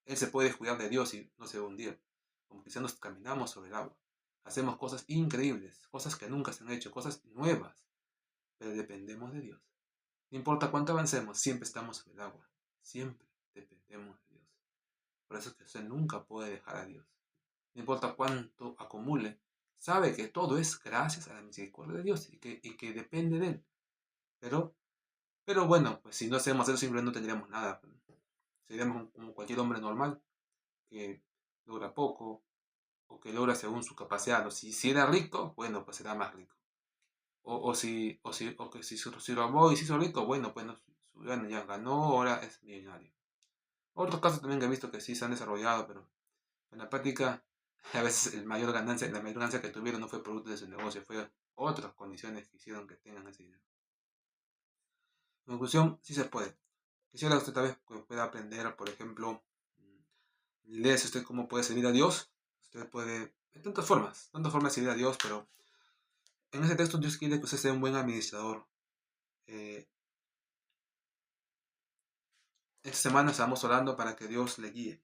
Él se puede descuidar de Dios y no se va a hundir. Como cristianos caminamos sobre el agua. Hacemos cosas increíbles, cosas que nunca se han hecho, cosas nuevas, pero dependemos de Dios. No importa cuánto avancemos, siempre estamos sobre el agua. Siempre dependemos de Dios. Por eso es que usted nunca puede dejar a Dios. No importa cuánto acumule, sabe que todo es gracias a la misericordia de Dios y que depende de Él. Pero bueno, pues si no hacemos eso, simplemente no tendríamos nada. Seríamos como cualquier hombre normal que logra poco o que logra según su capacidad. ¿No? Si era rico, bueno, pues será más rico. O que si robó y se hizo rico, bueno, pues no, bueno, ya ganó, ahora es millonario. Otros casos también que he visto que sí se han desarrollado, pero en la práctica a veces la mayor ganancia que tuvieron no fue producto de su negocio, fue otras condiciones que hicieron que tengan ese dinero. En conclusión, sí se puede. Quisiera usted tal vez que pueda aprender, por ejemplo, léase usted cómo puede servir a Dios. Usted puede, de tantas formas de servir a Dios, pero en ese texto Dios quiere que usted sea un buen administrador. Eh, esta semana estamos orando para que Dios le guíe.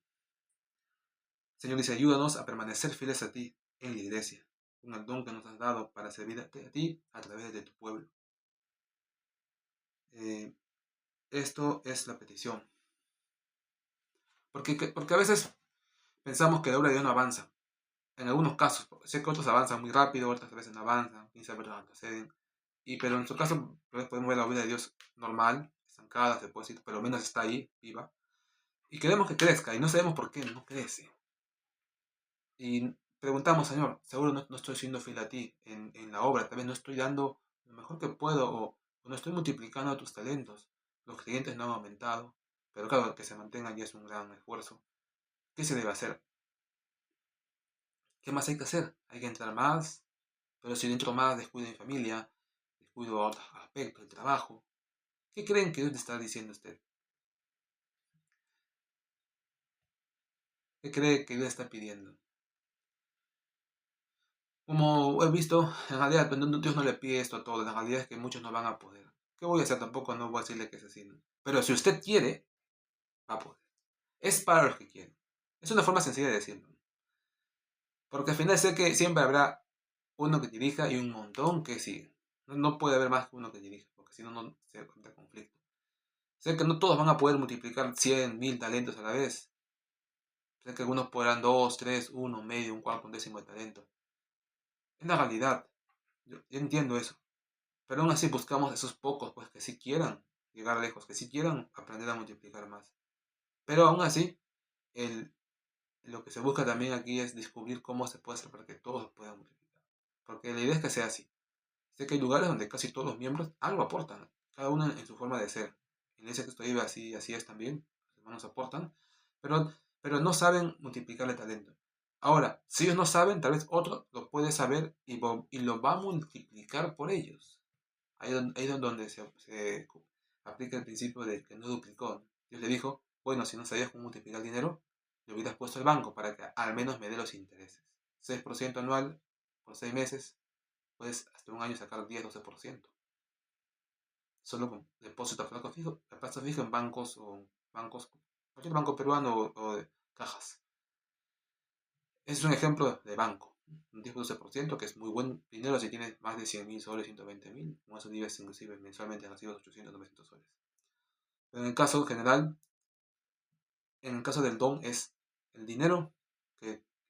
Señor dice, ayúdanos a permanecer fieles a ti en la iglesia, con el don que nos has dado para servir a ti a través de tu pueblo. Eh, esto es la petición. Porque a veces pensamos que la obra de Dios no avanza. En algunos casos, sé que otros avanzan muy rápido, otras veces no avanzan, quizás otros anteceden. Pero en nuestro caso podemos ver la vida de Dios normal, estancada, se puede decir, pero al menos está ahí, viva. Y queremos que crezca y no sabemos por qué no crece. Y preguntamos, Señor, seguro no estoy siendo fiel a ti en la obra, tal vez no estoy dando lo mejor que puedo o no estoy multiplicando tus talentos. Los clientes no han aumentado, pero claro, que se mantengan ya es un gran esfuerzo. ¿Qué se debe hacer? ¿Qué más hay que hacer? Hay que entrar más, pero si dentro más descuido mi familia, descuido otros aspectos del trabajo, ¿qué creen que Dios le está diciendo a usted? ¿Qué cree que Dios está pidiendo? Como he visto, en realidad pues, Dios no le pide esto a todos, la realidad es que muchos no van a poder. ¿Qué voy a hacer? Tampoco no voy a decirle que es así, ¿no? Pero si usted quiere, va a poder. Es para los que quieren. Es una forma sencilla de decirlo. Porque al final sé que siempre habrá uno que dirija y un montón que sigue. No puede haber más que uno que dirija, porque si no, no se encuentra conflicto. Sé que no todos van a poder multiplicar 100, 1000 talentos a la vez. Sé que algunos podrán 2, 3, 1, medio, un cuarto, un décimo de talento. Es la realidad. Yo entiendo eso. Pero aún así buscamos esos pocos, pues que sí quieran llegar lejos, que sí quieran aprender a multiplicar más. Pero aún así, el, lo que se busca también aquí es descubrir cómo se puede hacer para que todos puedan multiplicar. Porque la idea es que sea así. Sé que hay lugares donde casi todos los miembros algo aportan, cada uno en su forma de ser. En la iglesia que estoy así es también, los hermanos aportan, pero, pero no saben multiplicar el talento. Ahora, si ellos no saben, tal vez otro lo puede saber y lo va a multiplicar por ellos. Ahí es donde se aplica el principio de que no duplicó. Dios le dijo, bueno, si no sabías cómo multiplicar el dinero, le hubieras puesto al banco para que al menos me dé los intereses. 6% anual por 6 meses, puedes hasta un año sacar 10-12%. Solo con depósito a plazo fijo en bancos, cualquier banco peruano o de cajas. Ese es un ejemplo de banco. Un 10-12% que es muy buen dinero si tienes más de 100.000 soles, 120.000. Con eso vives inclusive mensualmente recibes 800-900 soles. Pero en el caso general, en el caso del don es el dinero,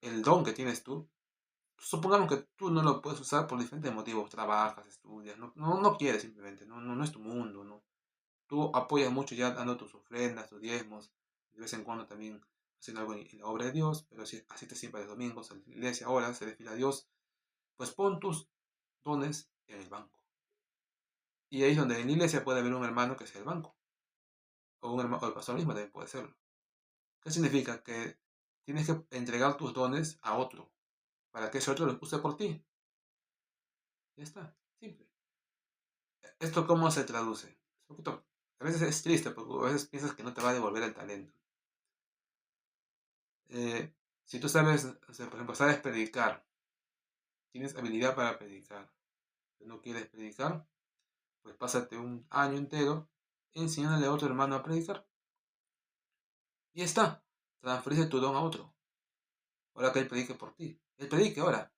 el don que tienes tú. Supongamos que tú no lo puedes usar por diferentes motivos. Trabajas, estudias, no quieres simplemente. No es tu mundo, ¿no? Tú apoyas mucho ya dando tus ofrendas, tus diezmos, de vez en cuando también haciendo algo en la obra de Dios, pero si asistes siempre los domingos a la iglesia, ahora se desfila a Dios, pues pon tus dones en el banco. Y ahí es donde en la iglesia puede haber un hermano que sea el banco, o, un hermano, o el pastor mismo también puede serlo. ¿Qué significa? Que tienes que entregar tus dones a otro, para que ese otro los use por ti. Ya está, simple. ¿Esto cómo se traduce? Un poquito, a veces es triste, porque a veces piensas que no te va a devolver el talento. Si tú sabes, o sea, por ejemplo, sabes predicar, tienes habilidad para predicar, pero no quieres predicar, pues pásate un año entero enseñándole a otro hermano a predicar. Y ya está, transferiste tu don a otro. Ahora que él predique por ti. Él predique ahora.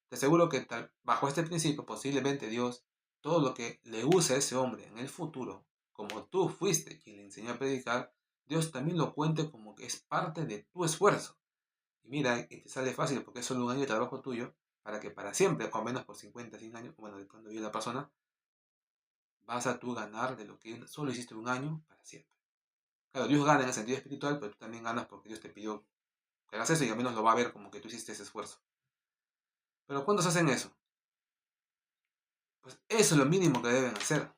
Te aseguro que bajo este principio, posiblemente Dios, todo lo que le use a ese hombre en el futuro, como tú fuiste quien le enseñó a predicar, Dios también lo cuente como que es parte de tu esfuerzo. Y mira, y te sale fácil porque es solo un año de trabajo tuyo, para que para siempre, o menos por 50, 100 años, bueno, de cuando vive la persona, vas a tú ganar de lo que solo hiciste un año para siempre. Claro, Dios gana en el sentido espiritual, pero tú también ganas porque Dios te pidió que hagas eso y al menos lo va a ver como que tú hiciste ese esfuerzo. Pero ¿cuántos hacen eso? Pues eso es lo mínimo que deben hacer.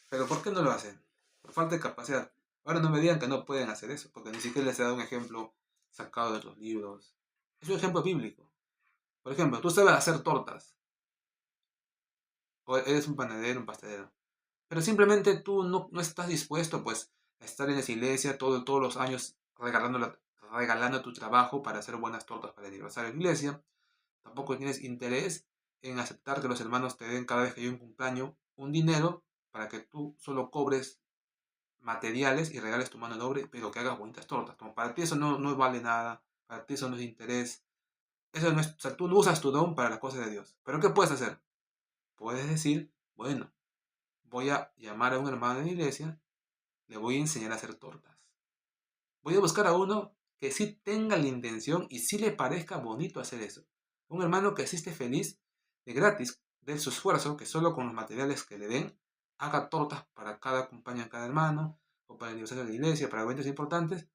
Pero ¿por qué no lo hacen? Por falta de capacidad. Ahora no me digan que no pueden hacer eso, porque ni siquiera les he dado un ejemplo sacado de otros libros. Es un ejemplo bíblico. Por ejemplo, tú sabes hacer tortas, o eres un panadero, un pastelero, pero simplemente tú no estás dispuesto pues a estar en esa iglesia todos los años regalando tu trabajo para hacer buenas tortas para el aniversario de la iglesia. Tampoco tienes interés en aceptar que los hermanos te den cada vez que hay un cumpleaños un dinero para que tú solo cobres materiales y regales tu mano de obra, pero que hagas bonitas tortas. Como para ti eso no vale nada, para ti eso no es interés. Eso no es, o sea, tú no usas tu don para las cosas de Dios. Pero ¿qué puedes hacer? Puedes decir, bueno, voy a llamar a un hermano de la iglesia, le voy a enseñar a hacer tortas. Voy a buscar a uno que sí tenga la intención y sí le parezca bonito hacer eso. Un hermano que asiste feliz, de gratis, de su esfuerzo, que solo con los materiales que le den, haga tortas para cada compañero, cada hermano, o para el aniversario de la iglesia, para eventos importantes,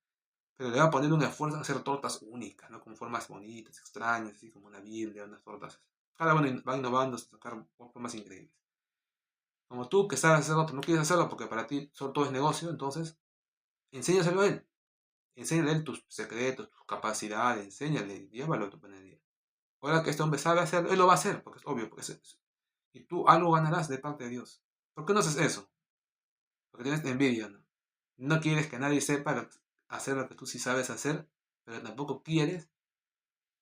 pero le va a poner un esfuerzo a hacer tortas únicas, ¿no? Con formas bonitas, extrañas, así como una Biblia, unas tortas. Cada uno va innovando hasta sacar formas increíbles. Como tú que sabes hacerlo, pero no quieres hacerlo porque para ti solo todo es negocio, entonces enséñaselo a él. Enséñale a él tus secretos, tus capacidades, enséñale, llévalo a tu panadería. Ahora que este hombre sabe hacer, él lo va a hacer, porque es obvio, porque es eso. Y tú algo ganarás de parte de Dios. ¿Por qué no haces eso? Porque tienes envidia, ¿no? No quieres que nadie sepa hacer lo que tú sí sabes hacer, pero tampoco quieres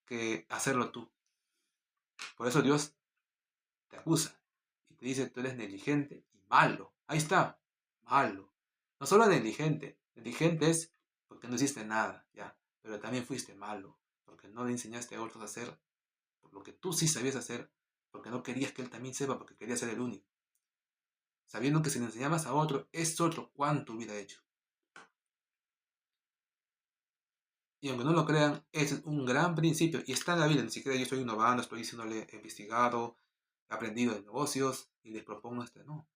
que hacerlo tú. Por eso Dios te acusa y te dice, tú eres negligente y malo. Ahí está, malo. No solo negligente es porque no hiciste nada, ya, pero también fuiste malo, porque no le enseñaste a otros a hacer por lo que tú sí sabías hacer, porque no querías que él también sepa, porque querías ser el único. Sabiendo que si le enseñabas a otro, es otro cuánto hubiera hecho. Y aunque no lo crean, ese es un gran principio. Y está en la Biblia, ni siquiera yo estoy innovando, estoy diciéndole, he investigado, he aprendido de negocios y les propongo este. No.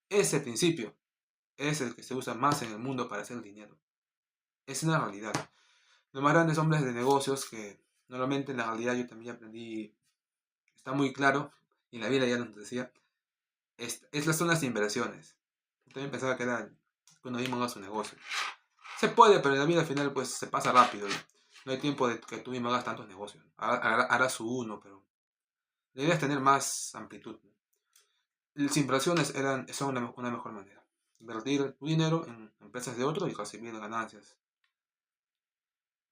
Ese principio es el que se usa más en el mundo para hacer dinero. Es una realidad. Los más grandes hombres de negocios que normalmente en la realidad yo también aprendí, está muy claro, y en la Biblia ya nos decía, estas son las inversiones. Yo también pensaba que era cuando uno haga su negocio. Se puede, pero en la vida al final pues se pasa rápido. No hay tiempo de que tú mismo hagas tantos negocios. Harás su uno, pero deberías tener más amplitud, ¿no? Las inversiones son una mejor manera. invertir tu dinero en empresas de otro y recibir ganancias.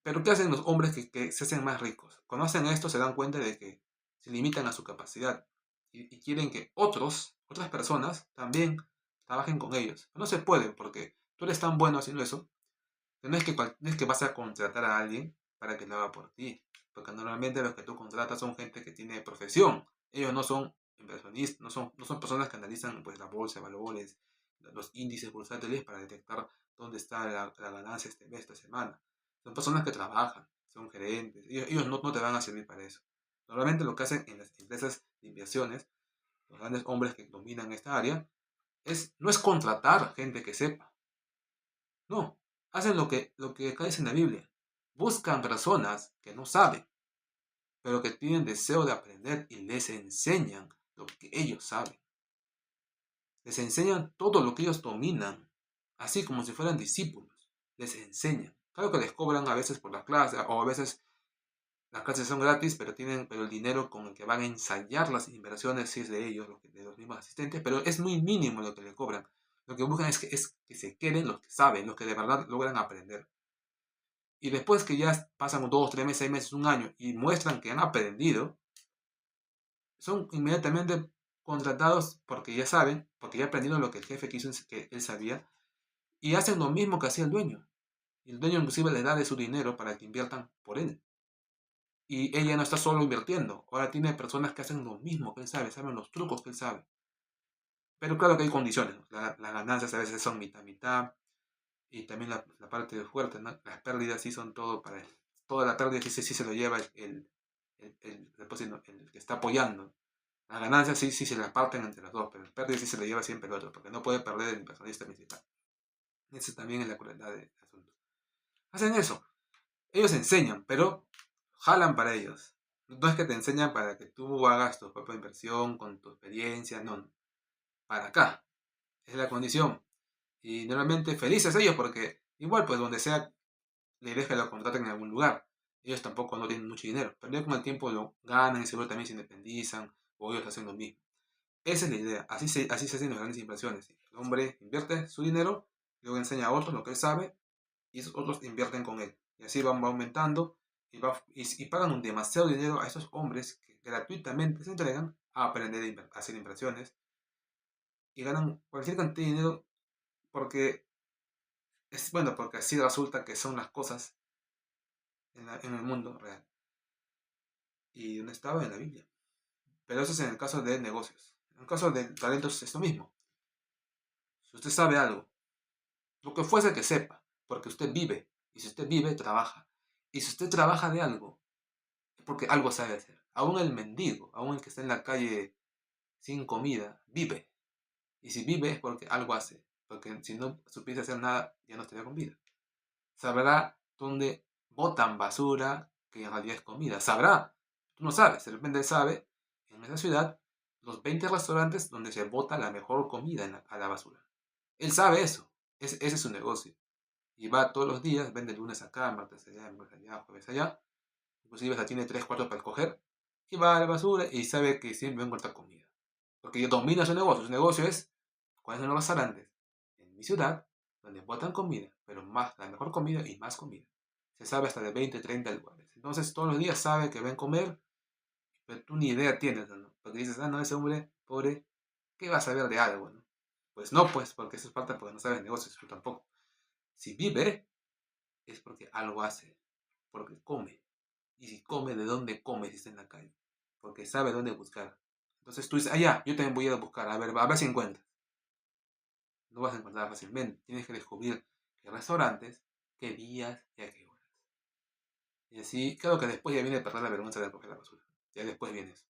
Pero ¿qué hacen los hombres que se hacen más ricos? Cuando hacen esto se dan cuenta de que se limitan a su capacidad y quieren que otras personas también trabajen con ellos. No se puede porque tú eres tan bueno haciendo eso que no es que vas a contratar a alguien para que lo haga por ti. Porque normalmente los que tú contratas son gente que tiene profesión. Ellos no son inversionistas, no son personas que analizan pues, la bolsa de valores, los índices bursátiles para detectar dónde está la ganancia este mes, esta semana. Son personas que trabajan, son gerentes. Ellos no te van a servir para eso. Normalmente lo que hacen en las empresas de inversiones, los grandes hombres que dominan esta área, no es contratar gente que sepa. No, hacen lo que acá dice en la Biblia. Buscan personas que no saben, pero que tienen deseo de aprender y les enseñan lo que ellos saben. Les enseñan todo lo que ellos dominan, así como si fueran discípulos. Les enseñan. Claro que les cobran a veces por la clase, o a veces las clases son gratis, pero el dinero con el que van a ensayar las inversiones sí es de ellos, de los mismos asistentes, pero es muy mínimo lo que le cobran. Lo que buscan es que se queden los que saben, los que de verdad logran aprender. Y después que ya pasan 2, 3 meses, 6 meses, un año y muestran que han aprendido, son inmediatamente contratados porque ya saben, porque ya aprendieron lo que el jefe quiso que él sabía, y hacen lo mismo que hacía el dueño. Y el dueño inclusive les da de su dinero para que inviertan por él. Y ella no está solo invirtiendo, ahora tiene personas que hacen lo mismo que él sabe, saben los trucos que él sabe. Pero claro que hay condiciones, ¿no? Las ganancias a veces son mitad mitad, y también la parte fuerte, ¿no? Las pérdidas sí son todo para él. Toda la pérdida sí se lo lleva el que está apoyando. Las ganancias sí se las parten entre los dos, pero el pérdida sí se lo lleva siempre el otro, porque no puede perder el inversionista principal. Esa también es la crueldad del asunto. Hacen eso. Ellos enseñan, pero jalan para ellos. No es que te enseñan para que tú hagas tu propia inversión con tu experiencia, no. Para acá. Es la condición. Y normalmente felices ellos porque igual pues donde sea la idea es que lo contraten en algún lugar. Ellos tampoco no tienen mucho dinero, pero ya con el tiempo lo ganan y seguro también se independizan o ellos hacen lo mismo. Esa es la idea, así se hacen las grandes inversiones. El hombre invierte su dinero, luego enseña a otros lo que él sabe y esos otros invierten con él. Y así va aumentando y pagan demasiado dinero a esos hombres que gratuitamente se entregan a aprender a hacer inversiones y ganan cualquier cantidad de dinero porque porque así resulta que son las cosas en el mundo real. Y donde estaba en la Biblia. Pero eso es en el caso de negocios. En el caso de talentos es lo mismo. Si usted sabe algo, lo que fuese que sepa, porque usted vive. Y si usted vive, trabaja. Y si usted trabaja de algo, es porque algo sabe hacer. Aún el mendigo, aún el que está en la calle sin comida, vive. Y si vive es porque algo hace. Porque si no supiese hacer nada, ya no estaría con vida. Sabrá dónde botan basura que en realidad es comida. Sabrá. Tú no sabes. De repente él sabe en esa ciudad los 20 restaurantes donde se bota la mejor comida a la basura. Él sabe eso. Ese es su negocio. Y va todos los días, vende lunes acá, martes allá, miércoles allá, jueves allá. Inclusive hasta tiene 3, 4 para escoger. Y va a la basura y sabe que siempre va a encontrar comida. Porque ya domina su negocio. Su negocio es cuáles son los restaurantes en mi ciudad donde botan comida, pero más, la mejor comida y más comida. Se sabe hasta de 20, 30 lugares. Entonces todos los días sabe que ven a comer, pero tú ni idea tienes, ¿no? Porque dices, no, ese hombre pobre, ¿qué va a saber de algo, no? Pues no, pues, porque eso es parte porque no sabes negocios, tú tampoco. Si vive, es porque algo hace, porque come. Y si come, ¿de dónde come si está en la calle? Porque sabe dónde buscar. Entonces tú dices, ya, yo también voy a ir a buscar, a ver si encuentras. No vas a encontrar fácilmente. Tienes que descubrir qué restaurantes, qué días y a qué horas. Y así, claro que después ya viene perder la vergüenza de recoger la basura. Ya después viene eso.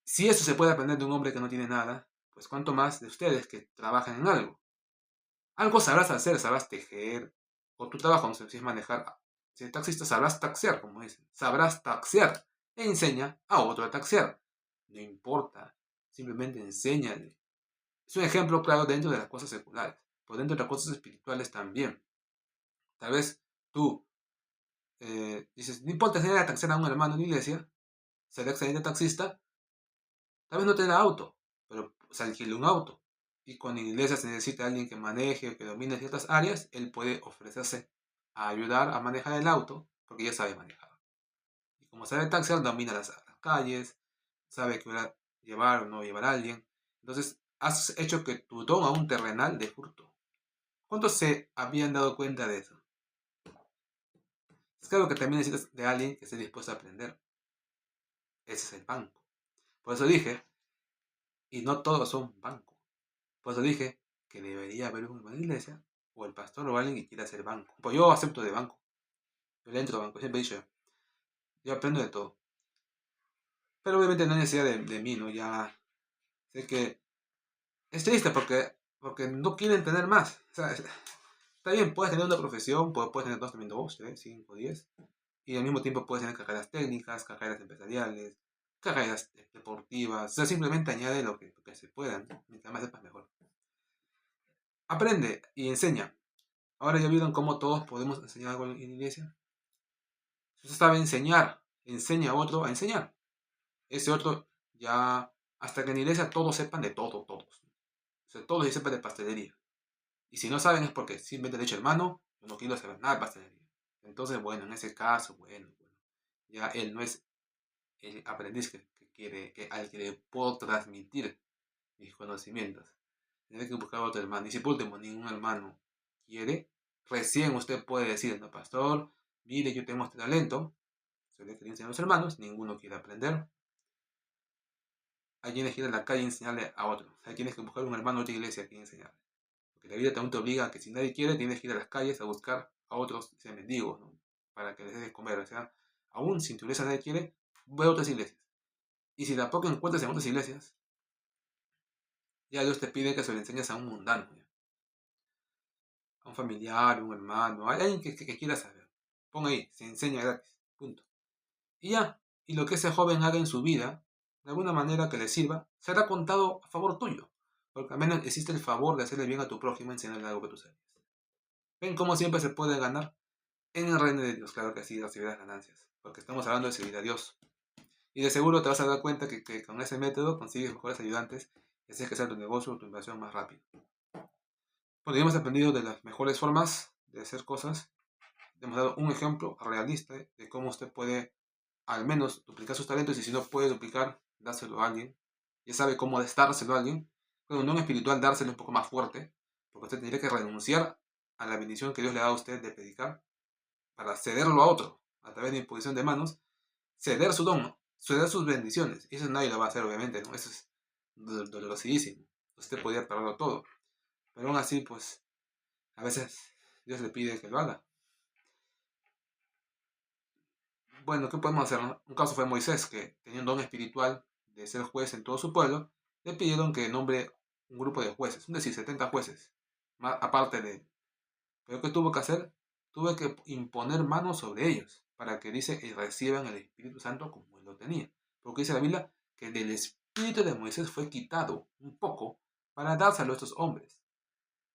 Si eso se puede aprender de un hombre que no tiene nada, pues cuánto más de ustedes que trabajan en algo. Algo sabrás hacer, sabrás tejer, o tu trabajo, no sé si es manejar. Si eres taxista, sabrás taxear, como dicen. Sabrás taxear. E enseña a otro a taxear. No importa, simplemente enséñale. Es un ejemplo claro dentro de las cosas seculares, pero dentro de las cosas espirituales también. Tal vez tú dices, no importa enseñar a taxear a un hermano en la iglesia, ser excelente taxista, tal vez no tenga auto, pero se alquile un auto. Y cuando en la iglesia se necesita alguien que maneje o que domine ciertas áreas, él puede ofrecerse a ayudar a manejar el auto, porque ya sabe manejar. Y como sabe taxiar, domina las calles, sabe que va a llevar o no llevar a alguien. Entonces, has hecho que tu don a un terrenal de fruto. ¿Cuántos se habían dado cuenta de eso? Es claro que también necesitas de alguien que esté dispuesto a aprender. Ese es el banco. Por eso dije, y no todos son bancos. Por eso dije que debería haber una iglesia o el pastor o alguien que quiera ser banco. Pues yo acepto de banco. Yo le entro a banco. Siempre he dicho, yo aprendo de todo. Pero obviamente no hay necesidad de mí, ¿no? Ya sé que es triste porque no quieren tener más. O sea, está bien, puedes tener una profesión, puedes tener dos, también dos, tres, cinco, 10. Y al mismo tiempo puedes tener carreras técnicas, carreras empresariales, carreras deportivas. O sea, simplemente añade lo que se pueda, ¿no? Mientras más sepas, mejor. Aprende y enseña. Ahora ya vieron cómo todos podemos enseñar algo en la iglesia. Si usted sabe enseñar, enseña a otro a enseñar. Ese otro ya, hasta que en la iglesia todos sepan de todo, todos. O sea, todos sepan de pastelería. Y si no saben es porque simplemente le he dicho, hermano, yo no quiero saber nada de pastelería. Entonces, bueno, en ese caso, bueno, ya él no es el aprendiz que quiere, al que le puedo transmitir mis conocimientos. Tiene que buscar otro hermano. Y si por último ningún hermano quiere, recién usted puede decir, no, pastor, mire, yo tengo este talento, se le quería enseñar a los hermanos, ninguno quiere aprender. Hay quienes quieren ir a la calle y enseñarle a otro. Hay quienes que buscar un hermano de otra iglesia que enseñarle. Porque la vida también te obliga a que si nadie quiere, tienes que ir a las calles a buscar a otros, sean mendigos, ¿no? Para que les des de comer. O sea, aún si en tu iglesia nadie quiere, ve a otras iglesias. Y si tampoco encuentras en otras iglesias, ya Dios te pide que se lo enseñes a un mundano, ¿ya? A un familiar, un hermano, a alguien que quiera saber. Pon ahí, se enseña gratis, punto. Y ya, y lo que ese joven haga en su vida, de alguna manera que le sirva, será contado a favor tuyo. Porque al menos existe el favor de hacerle bien a tu prójimo enseñarle algo que tú sabes. ¿Ven cómo siempre se puede ganar? En el reino de Dios, claro que sí, recibirás ganancias. Porque estamos hablando de servir a Dios. Y de seguro te vas a dar cuenta que con ese método consigues mejores ayudantes y haces que sea tu negocio o tu inversión más rápido. Bueno, ya hemos aprendido de las mejores formas de hacer cosas. Hemos dado un ejemplo realista de cómo usted puede al menos duplicar sus talentos y si no puede duplicar, dárselo a alguien. Ya sabe cómo dárselo a alguien. Bueno, no en espiritual, dárselo un poco más fuerte, porque usted tendría que renunciar a la bendición que Dios le da a usted de predicar para cederlo a otro a través de imposición de manos, ceder su don, ceder sus bendiciones. Y eso nadie lo va a hacer, obviamente, ¿no? Eso es dolorosísimo. Usted podría perderlo todo. Pero aún así, pues, a veces Dios le pide que lo haga. Bueno, ¿qué podemos hacer, no? Un caso fue Moisés, que tenía un don espiritual de ser juez en todo su pueblo. Le pidieron que nombre un grupo de jueces, es decir, 70 jueces, más aparte de él. Pero ¿qué tuvo que hacer? Tuvo que imponer manos sobre ellos, para que dice que reciban el Espíritu Santo como él lo tenía. Porque dice la Biblia que del Espíritu de Moisés fue quitado un poco para dárselo a estos hombres.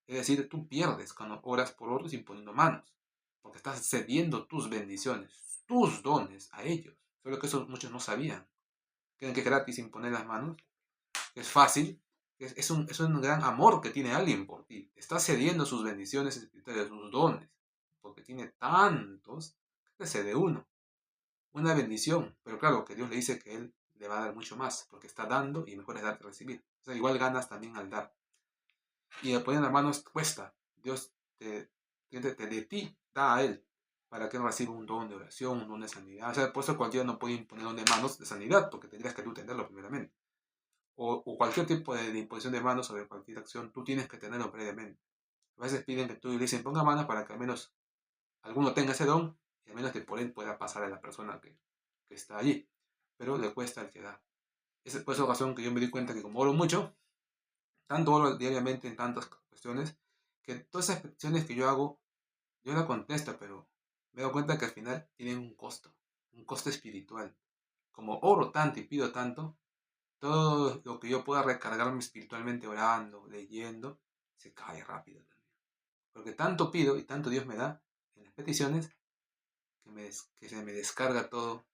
Es decir, tú pierdes cuando oras por otros imponiendo manos, porque estás cediendo tus bendiciones, tus dones a ellos. Solo que eso muchos no sabían. Creen que es gratis imponer las manos, que es fácil, es un gran amor que tiene alguien por ti. Está cediendo sus bendiciones espirituales, sus dones, porque tiene tantos que cede uno. Una bendición, pero claro que Dios le dice que Él le va a dar mucho más, porque está dando y mejor es dar que recibir. O sea, igual ganas también al dar. Y el poner las manos cuesta. Dios de ti da a Él para que Él reciba un don de oración, un don de sanidad. O sea, por eso cualquiera no puede imponer don de manos de sanidad, porque tendrías que tú tenerlo primeramente. O cualquier tipo de imposición de manos sobre cualquier acción, tú tienes que tenerlo previamente. A veces piden que tú le dicen ponga manos para que al menos alguno tenga ese don y al menos que por él pueda pasar a la persona que está allí. Pero le cuesta al que da. Es por esa razón que yo me di cuenta que como oro mucho, tanto oro diariamente en tantas cuestiones, que todas esas peticiones que yo hago, yo las contesto, pero me doy cuenta que al final tienen un costo espiritual. Como oro tanto y pido tanto, todo lo que yo pueda recargarme espiritualmente orando, leyendo, se cae rápido también. Porque tanto pido y tanto Dios me da en las peticiones que se me descarga todo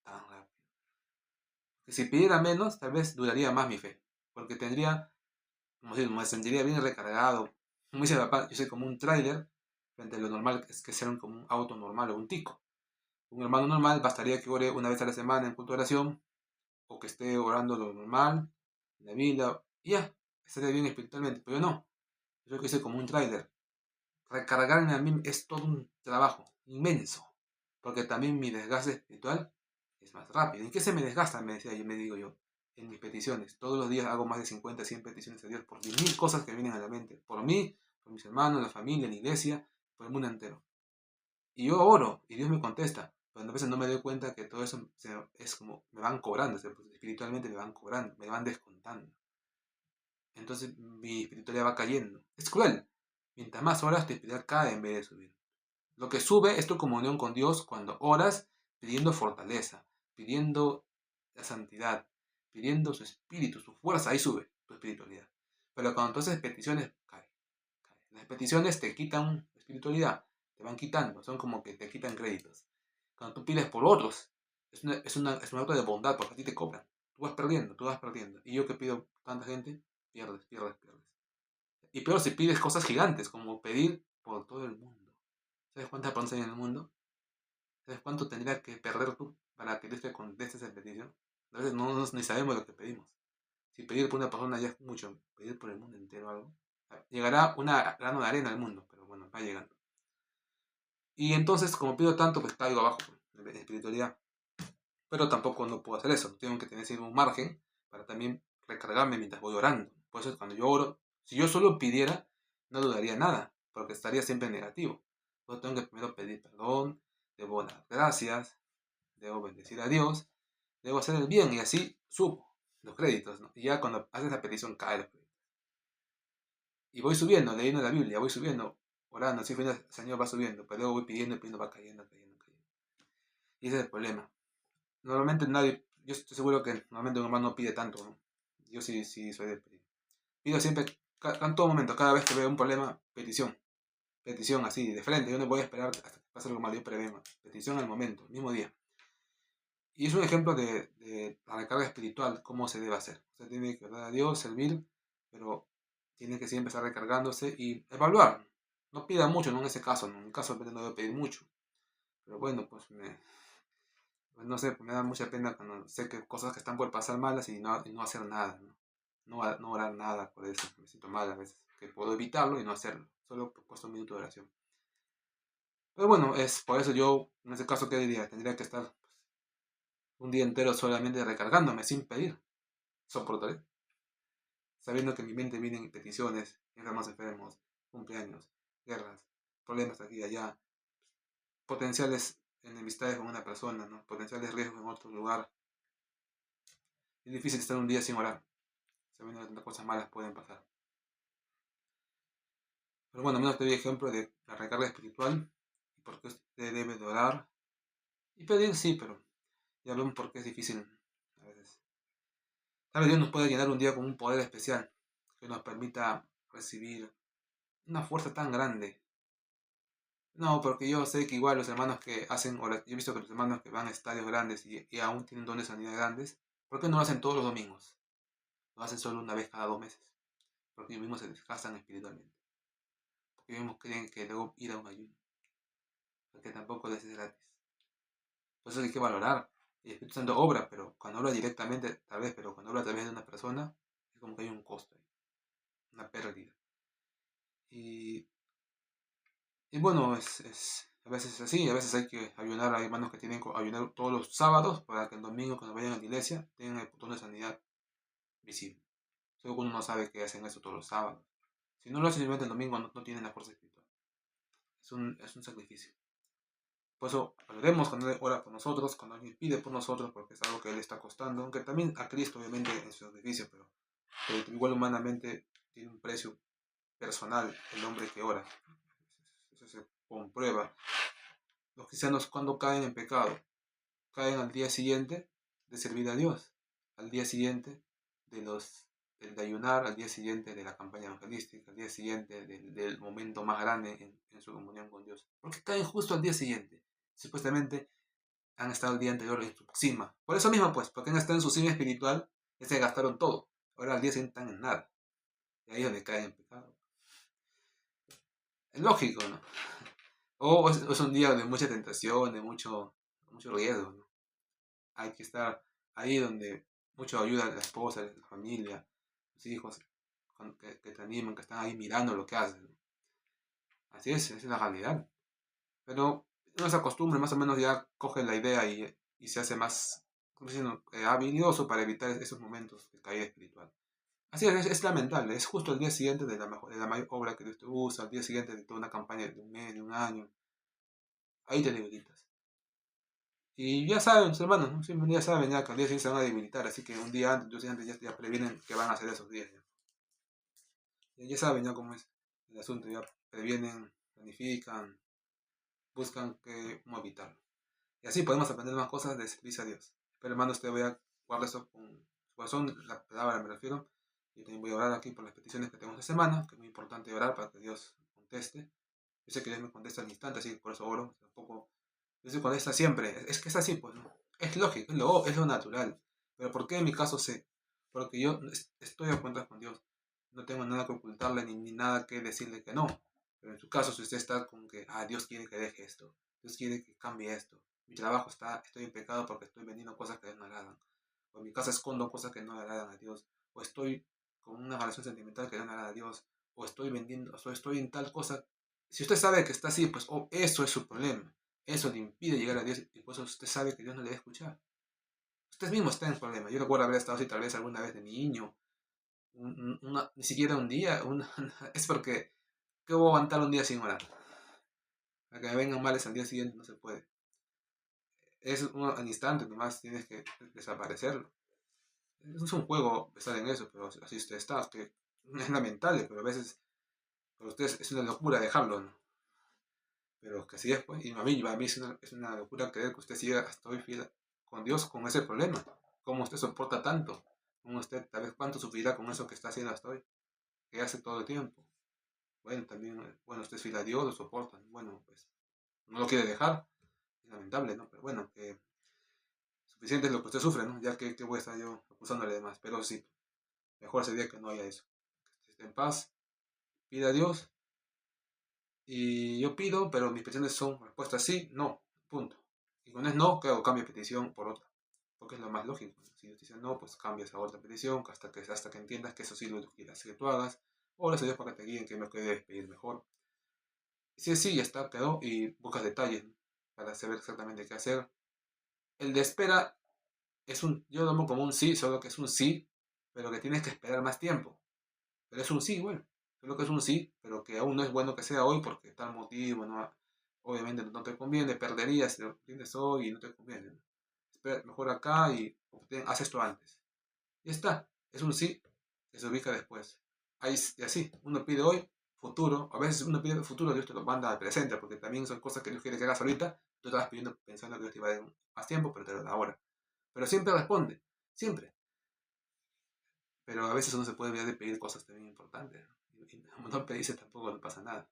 tan rápido. Que si pidiera menos, tal vez duraría más mi fe. Porque tendría como si me sentiría bien recargado. Como dice mi papá, yo soy como un tráiler frente a lo normal es que sea como un auto normal o un tico. Un hermano normal bastaría que ore una vez a la semana en culto de oración o que esté orando lo normal, en la Biblia, y ya, estaría bien espiritualmente, pero yo no. Yo creo que soy como un tráiler. Recargarme a mí es todo un trabajo inmenso, porque también mi desgaste espiritual es más rápido. ¿En qué se me desgasta? Me decía yo, me digo yo, en mis peticiones. Todos los días hago más de 50, 100 peticiones a Dios por 10.000 cosas que vienen a la mente, por mí, por mis hermanos, la familia, la iglesia, por el mundo entero. Y yo oro y Dios me contesta, pero a veces no me doy cuenta que todo eso es como me van cobrando, o sea, pues, espiritualmente me van cobrando, me van descontando. Entonces mi espiritualidad va cayendo. Es cruel. Mientras más oras, tu espiritualidad cae en vez de subir. Lo que sube es tu comunión con Dios cuando oras pidiendo fortaleza, pidiendo la santidad, pidiendo su espíritu, su fuerza, ahí sube tu espiritualidad. Pero cuando tú haces peticiones, cae, cae. Las peticiones te quitan espiritualidad, te van quitando, son como que te quitan créditos. Cuando tú pides por otros, es un acto de bondad porque a ti te cobran. Tú vas perdiendo, tú vas perdiendo. Y yo que pido tanta gente, pierdes, pierdes, pierdes. Y peor si pides cosas gigantes, como pedir por todo el mundo. ¿Sabes cuántas personas hay en el mundo? ¿Sabes cuánto tendría que perder tú para que Dios te conteste esa petición? A veces ni sabemos lo que pedimos. Si pedir por una persona ya es mucho, pedir por el mundo entero algo. Llegará una grano de arena al mundo, pero bueno, va llegando. Y entonces, como pido tanto, pues caigo abajo en espiritualidad. Pero tampoco no puedo hacer eso. Tengo que tener siempre un margen para también recargarme mientras voy orando. Por eso cuando yo oro, si yo solo pidiera, no dudaría nada, porque estaría siempre negativo. Yo tengo que primero pedir perdón, debo dar gracias, debo bendecir a Dios, debo hacer el bien y así subo los créditos, ¿no? Y ya cuando haces la petición cae el crédito. Y voy subiendo, leyendo la Biblia, voy subiendo, orando, así el Señor va subiendo, pero luego voy pidiendo, pidiendo, va cayendo, cayendo, cayendo. Y ese es el problema. Normalmente nadie, yo estoy seguro que normalmente un hermano no pide tanto, ¿no? Yo sí, sí soy de pedir. Pido siempre, en todo momento, cada vez que veo un problema, petición. Petición así, de frente. Yo no voy a esperar hasta que pase algo malo, yo preveo. Petición al momento, mismo día. Y es un ejemplo de la recarga espiritual, cómo se debe hacer. Usted tiene que orar a Dios, servir, pero tiene que siempre estar recargándose y evaluar. No pida mucho, no en ese caso, ¿no? En mi caso no debo pedir mucho. Pero bueno, pues no sé, pues me da mucha pena cuando sé que cosas que están por pasar malas y no hacer nada, ¿no? No orar nada por eso, me siento mal a veces, que puedo evitarlo y no hacerlo, solo por puesto un minuto de oración. Pero bueno, es por eso yo, en ese caso, ¿qué diría? Tendría que estar un día entero solamente recargándome sin pedir, soportaré, sabiendo que en mi mente vienen peticiones, enfermos enfermos, cumpleaños, guerras, problemas aquí y allá, potenciales enemistades con una persona, ¿no? Potenciales riesgos en otro lugar. Es difícil estar un día sin orar, sabiendo que tantas cosas malas pueden pasar. Pero bueno, al menos te doy ejemplo de la recarga espiritual y por qué usted debe de orar y pedir, sí, pero ya vemos por qué es difícil a veces. Tal vez Dios nos pueda llenar un día con un poder especial que nos permita recibir una fuerza tan grande. No, porque yo sé que igual los hermanos que hacen oración, yo he visto que los hermanos que van a estadios grandes y aún tienen dones de sanidad grandes, ¿por qué no lo hacen todos los domingos? Lo hacen solo una vez cada 2 meses, porque ellos mismos se desgastan espiritualmente, porque ellos mismos creen que debo ir a un ayuno, porque tampoco les es gratis. Por eso hay que valorar. El Espíritu Santo obra, pero cuando obra directamente, tal vez, pero cuando obra a través de una persona, es como que hay un costo, una pérdida. Y, y bueno, a veces es así, a veces hay que ayunar, hay hermanos que tienen que ayunar todos los sábados para que el domingo cuando vayan a la iglesia tengan el botón de sanidad visible. Solo que uno no sabe que hacen eso todos los sábados. Si no lo hacen simplemente el domingo, no tienen la fuerza espiritual. Es un sacrificio. Por eso valoremos cuando Él ora por nosotros, cuando alguien pide por nosotros, porque es algo que Él está costando, aunque también a Cristo obviamente en su sacrificio, pero igual humanamente tiene un precio personal el hombre que ora. Eso se comprueba. Los cristianos cuando caen en pecado, caen al día siguiente de servir a Dios, al día siguiente del de ayunar, al día siguiente de la campaña evangelística, al día siguiente del momento más grande en su comunión con Dios. Porque caen justo al día siguiente. Supuestamente han estado el día anterior en su cima. Por eso mismo, pues, porque han estado en su cima espiritual, ya se gastaron todo. Ahora al día siguiente están en nada. Y ahí es donde caen en pecado. Es lógico, ¿no? O es un día de mucha tentación, de mucho riesgo, ¿no? Hay que estar ahí donde mucho ayuda a la esposa, la familia, los hijos, que te animan, que están ahí mirando lo que haces, ¿no? Así es, esa es la realidad. Pero uno se acostumbra, más o menos ya coge la idea y se hace más, ¿cómo se dice? Habilidoso para evitar esos momentos de caída espiritual. Así es lamentable, es justo el día siguiente de la mayor obra que Dios te usa, el día siguiente de toda una campaña de un mes, de un año, ahí te debilitas. Y ya saben, los hermanos, ¿no? Siempre ya saben ya que al día siguiente se van a debilitar, así que un día antes, 2 días antes ya previenen que van a hacer esos días. Ya, ya saben ya cómo es el asunto, ya previenen, planifican, buscan cómo evitarlo. Y así podemos aprender más cosas de servicio a Dios. Pero hermanos, te voy a guardar eso con su corazón, la palabra me refiero. Y también voy a orar aquí por las peticiones que tenemos esta semana, que es muy importante orar para que Dios conteste. Yo sé que Dios me contesta al instante, así que por eso oro. Tampoco, Dios me contesta siempre. Es que es así, pues, ¿no? Es lógico, es lo natural. Pero ¿por qué en mi caso sé? Porque yo estoy a cuentas con Dios. No tengo nada que ocultarle ni nada que decirle que no. Pero en su caso, si usted está con que, Dios quiere que deje esto, Dios quiere que cambie esto, mi trabajo estoy en pecado porque estoy vendiendo cosas que a Dios no agradan, o en mi casa escondo cosas que no le agradan a Dios, o estoy con una relación sentimental que no le agrada a Dios, o estoy vendiendo, o estoy en tal cosa. Si usted sabe que está así, pues eso es su problema. Eso le impide llegar a Dios y por eso usted sabe que Dios no le debe escuchar. Usted mismo está en problema. Yo recuerdo haber estado así tal vez alguna vez de niño, ni siquiera un día. Es porque, ¿qué voy a aguantar un día sin orar? A que me vengan males al día siguiente no se puede. Es un instante nomás, tienes que desaparecerlo. Es un juego estar en eso, pero así usted está. Es lamentable, pero a veces para ustedes es una locura dejarlo, ¿no? Pero que así es, pues. Y a mí es una locura creer que usted siga hasta hoy fiel con Dios con ese problema. ¿Cómo usted soporta tanto? ¿Cómo usted, tal vez, cuánto sufrirá con eso que está haciendo hasta hoy? Que hace todo el tiempo. Bueno, también, bueno, usted es fiel a Dios, lo soporta. Bueno, pues, no lo quiere dejar. Es lamentable, ¿no? Pero bueno, que suficiente es lo que usted sufre, ¿no? Ya que voy a estar yo acusándole de más. Pero sí, mejor sería que no haya eso. Que esté en paz, pida a Dios. Y yo pido, pero mis peticiones son respuestas sí, no, punto. Y cuando es no, claro, cambio petición por otra. Porque es lo más lógico. Si Dios dice no, pues cambias a otra petición hasta que entiendas que eso sí lo quieras que tú hagas. Ora a Dios para que te guíen, que me quede pedir mejor. Si es sí, ya está, quedó. Y buscas detalles, ¿no? Para saber exactamente qué hacer. El de espera yo lo amo como un sí, solo que es un sí, pero que tienes que esperar más tiempo. Pero es un sí, bueno. Solo que es un sí, pero que aún no es bueno que sea hoy porque tal motivo, ¿no? Obviamente no te conviene, perderías si lo tienes hoy y no te conviene, ¿no? Espera, mejor acá y haz esto antes. Y está, es un sí que se ubica después. Ahí, y así, uno pide hoy, futuro. A veces uno pide futuro, Dios te lo manda al presente, porque también son cosas que Dios quiere que hagas ahorita. Tú estabas pidiendo pensando que Dios te iba a dar más tiempo, pero te lo da ahora. Pero siempre responde, siempre. Pero a veces uno se puede olvidar de pedir cosas también importantes, ¿no? Y como no pedirse tampoco no pasa nada.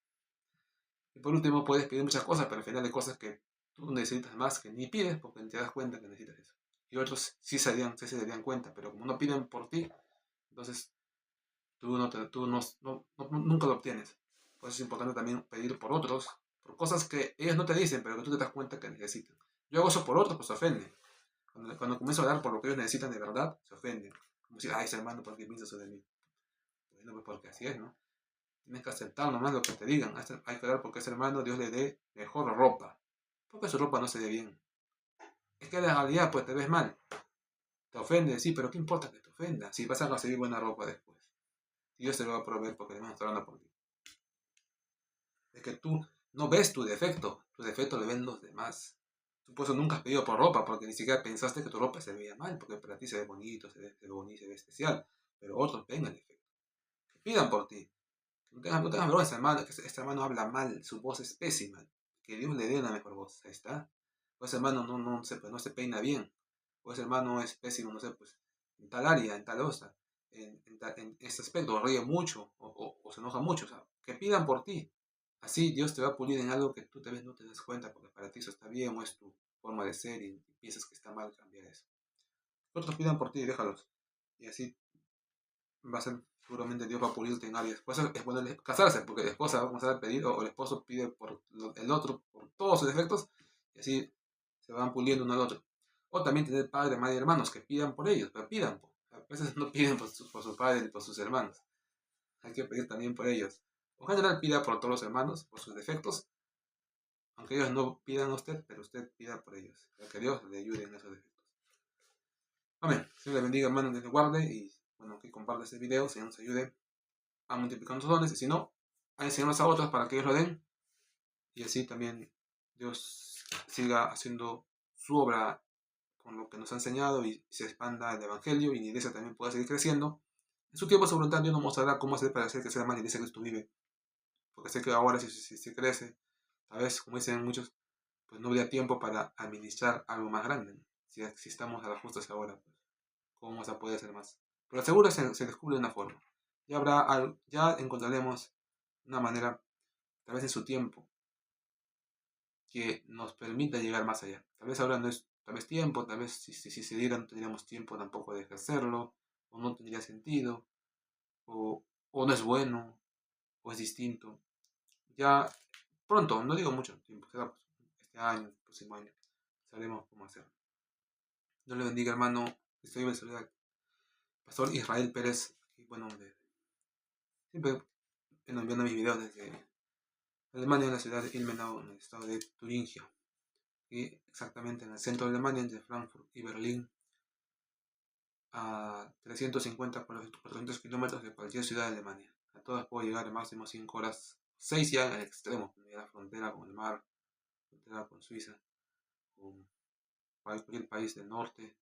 Y por último, puedes pedir muchas cosas, pero al final hay cosas que tú necesitas más que ni pides porque te das cuenta que necesitas eso. Y otros sí se darían cuenta, pero como no piden por ti, entonces tú nunca lo obtienes. Por eso es importante también pedir por otros, por cosas que ellos no te dicen, pero que tú te das cuenta que necesitan. Yo hago eso por otros, pues se ofenden. Cuando comienzo a dar por lo que ellos necesitan de verdad, se ofenden. Como decir, ese hermano, ¿por qué piensa eso de mí? Bueno, pues porque así es, ¿no? Tienes que aceptar nomás lo que te digan. Hay que dar porque ese hermano Dios le dé mejor ropa. Porque su ropa no se ve bien. Es que la realidad, pues te ves mal. Te ofende, sí, pero ¿qué importa que te ofenda? Si vas a conseguir buena ropa después. Dios te lo va a proveer porque Dios está orando por ti. Es que tú no ves tu defecto le ven los demás. Tú por eso nunca has pedido por ropa, porque ni siquiera pensaste que tu ropa se veía mal, porque para ti se ve bonito, se ve bonito, se ve especial. Pero otros ven el defecto. Que pidan por ti. No tengas vergüenza, hermano, que este hermano habla mal, su voz es pésima. Que Dios le dé una mejor voz, ahí está. O ese hermano no se peina bien. O ese hermano es pésimo, no sé, pues, en tal área, en tal cosa, en este aspecto, ríe mucho o se enoja mucho. O sea, que pidan por ti. Así Dios te va a pulir en algo que tú tal vez no te das cuenta, porque para ti eso está bien o es tu forma de ser y piensas que está mal cambiar eso. Otros pidan por ti, déjalos. Y así va a ser, seguramente Dios va a pulirte en áreas. Por eso es bueno casarse, porque la esposa va a comenzar a pedir, o el esposo pide por el otro, por todos sus defectos, y así se van puliendo uno al otro. O también tener padre, madre y hermanos que pidan por ellos, pero pidan. A veces no piden por su padre ni por sus hermanos. Hay que pedir también por ellos. En general pida por todos los hermanos, por sus defectos, aunque ellos no pidan a usted, pero usted pida por ellos, para que Dios le ayude en esos defectos. Amén. Señor le bendiga, hermano, que le guarde y bueno, que comparte este video, Señor nos ayude a multiplicar nuestros dones, y si no, a enseñarnos a otros para que ellos lo den, y así también Dios siga haciendo su obra con lo que nos ha enseñado y se expanda el Evangelio y la iglesia también pueda seguir creciendo. En su tiempo, su voluntad, Dios nos mostrará cómo hacer para hacer que sea más la iglesia que Cristo vive. Porque sé que ahora, si se crece, tal vez, como dicen muchos, pues no habría tiempo para administrar algo más grande, ¿no? Si estamos a las justas ahora, pues, ¿cómo vamos a poder hacer más? Pero seguro se descubre una forma. Ya encontraremos una manera, tal vez en su tiempo, que nos permita llegar más allá. Tal vez ahora no es, tal vez tiempo, tal vez si se diera no tendríamos tiempo tampoco de ejercerlo, o no tendría sentido, o no es bueno, o es distinto. Ya pronto, no digo mucho tiempo, será pues, este año, el próximo año, sabremos cómo hacerlo. Dios le bendiga, hermano. Estoy en soledad. Pastor Israel Pérez, y bueno, siempre enviando mis videos desde Alemania, en la ciudad de Ilmenau, en el estado de Turingia, y exactamente en el centro de Alemania, entre Frankfurt y Berlín, a 350 por 400 kilómetros de cualquier ciudad de Alemania. A todas puedo llegar en máximo 5 horas, 6 ya en el extremo, en la frontera con el mar, frontera con Suiza, con cualquier país del norte,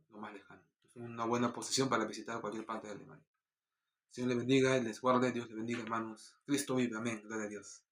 lo más lejano. Es una buena posición para visitar cualquier parte de Alemania. Señor le bendiga, les guarde, Dios le bendiga, hermanos. Cristo vive, amén, gloria a Dios.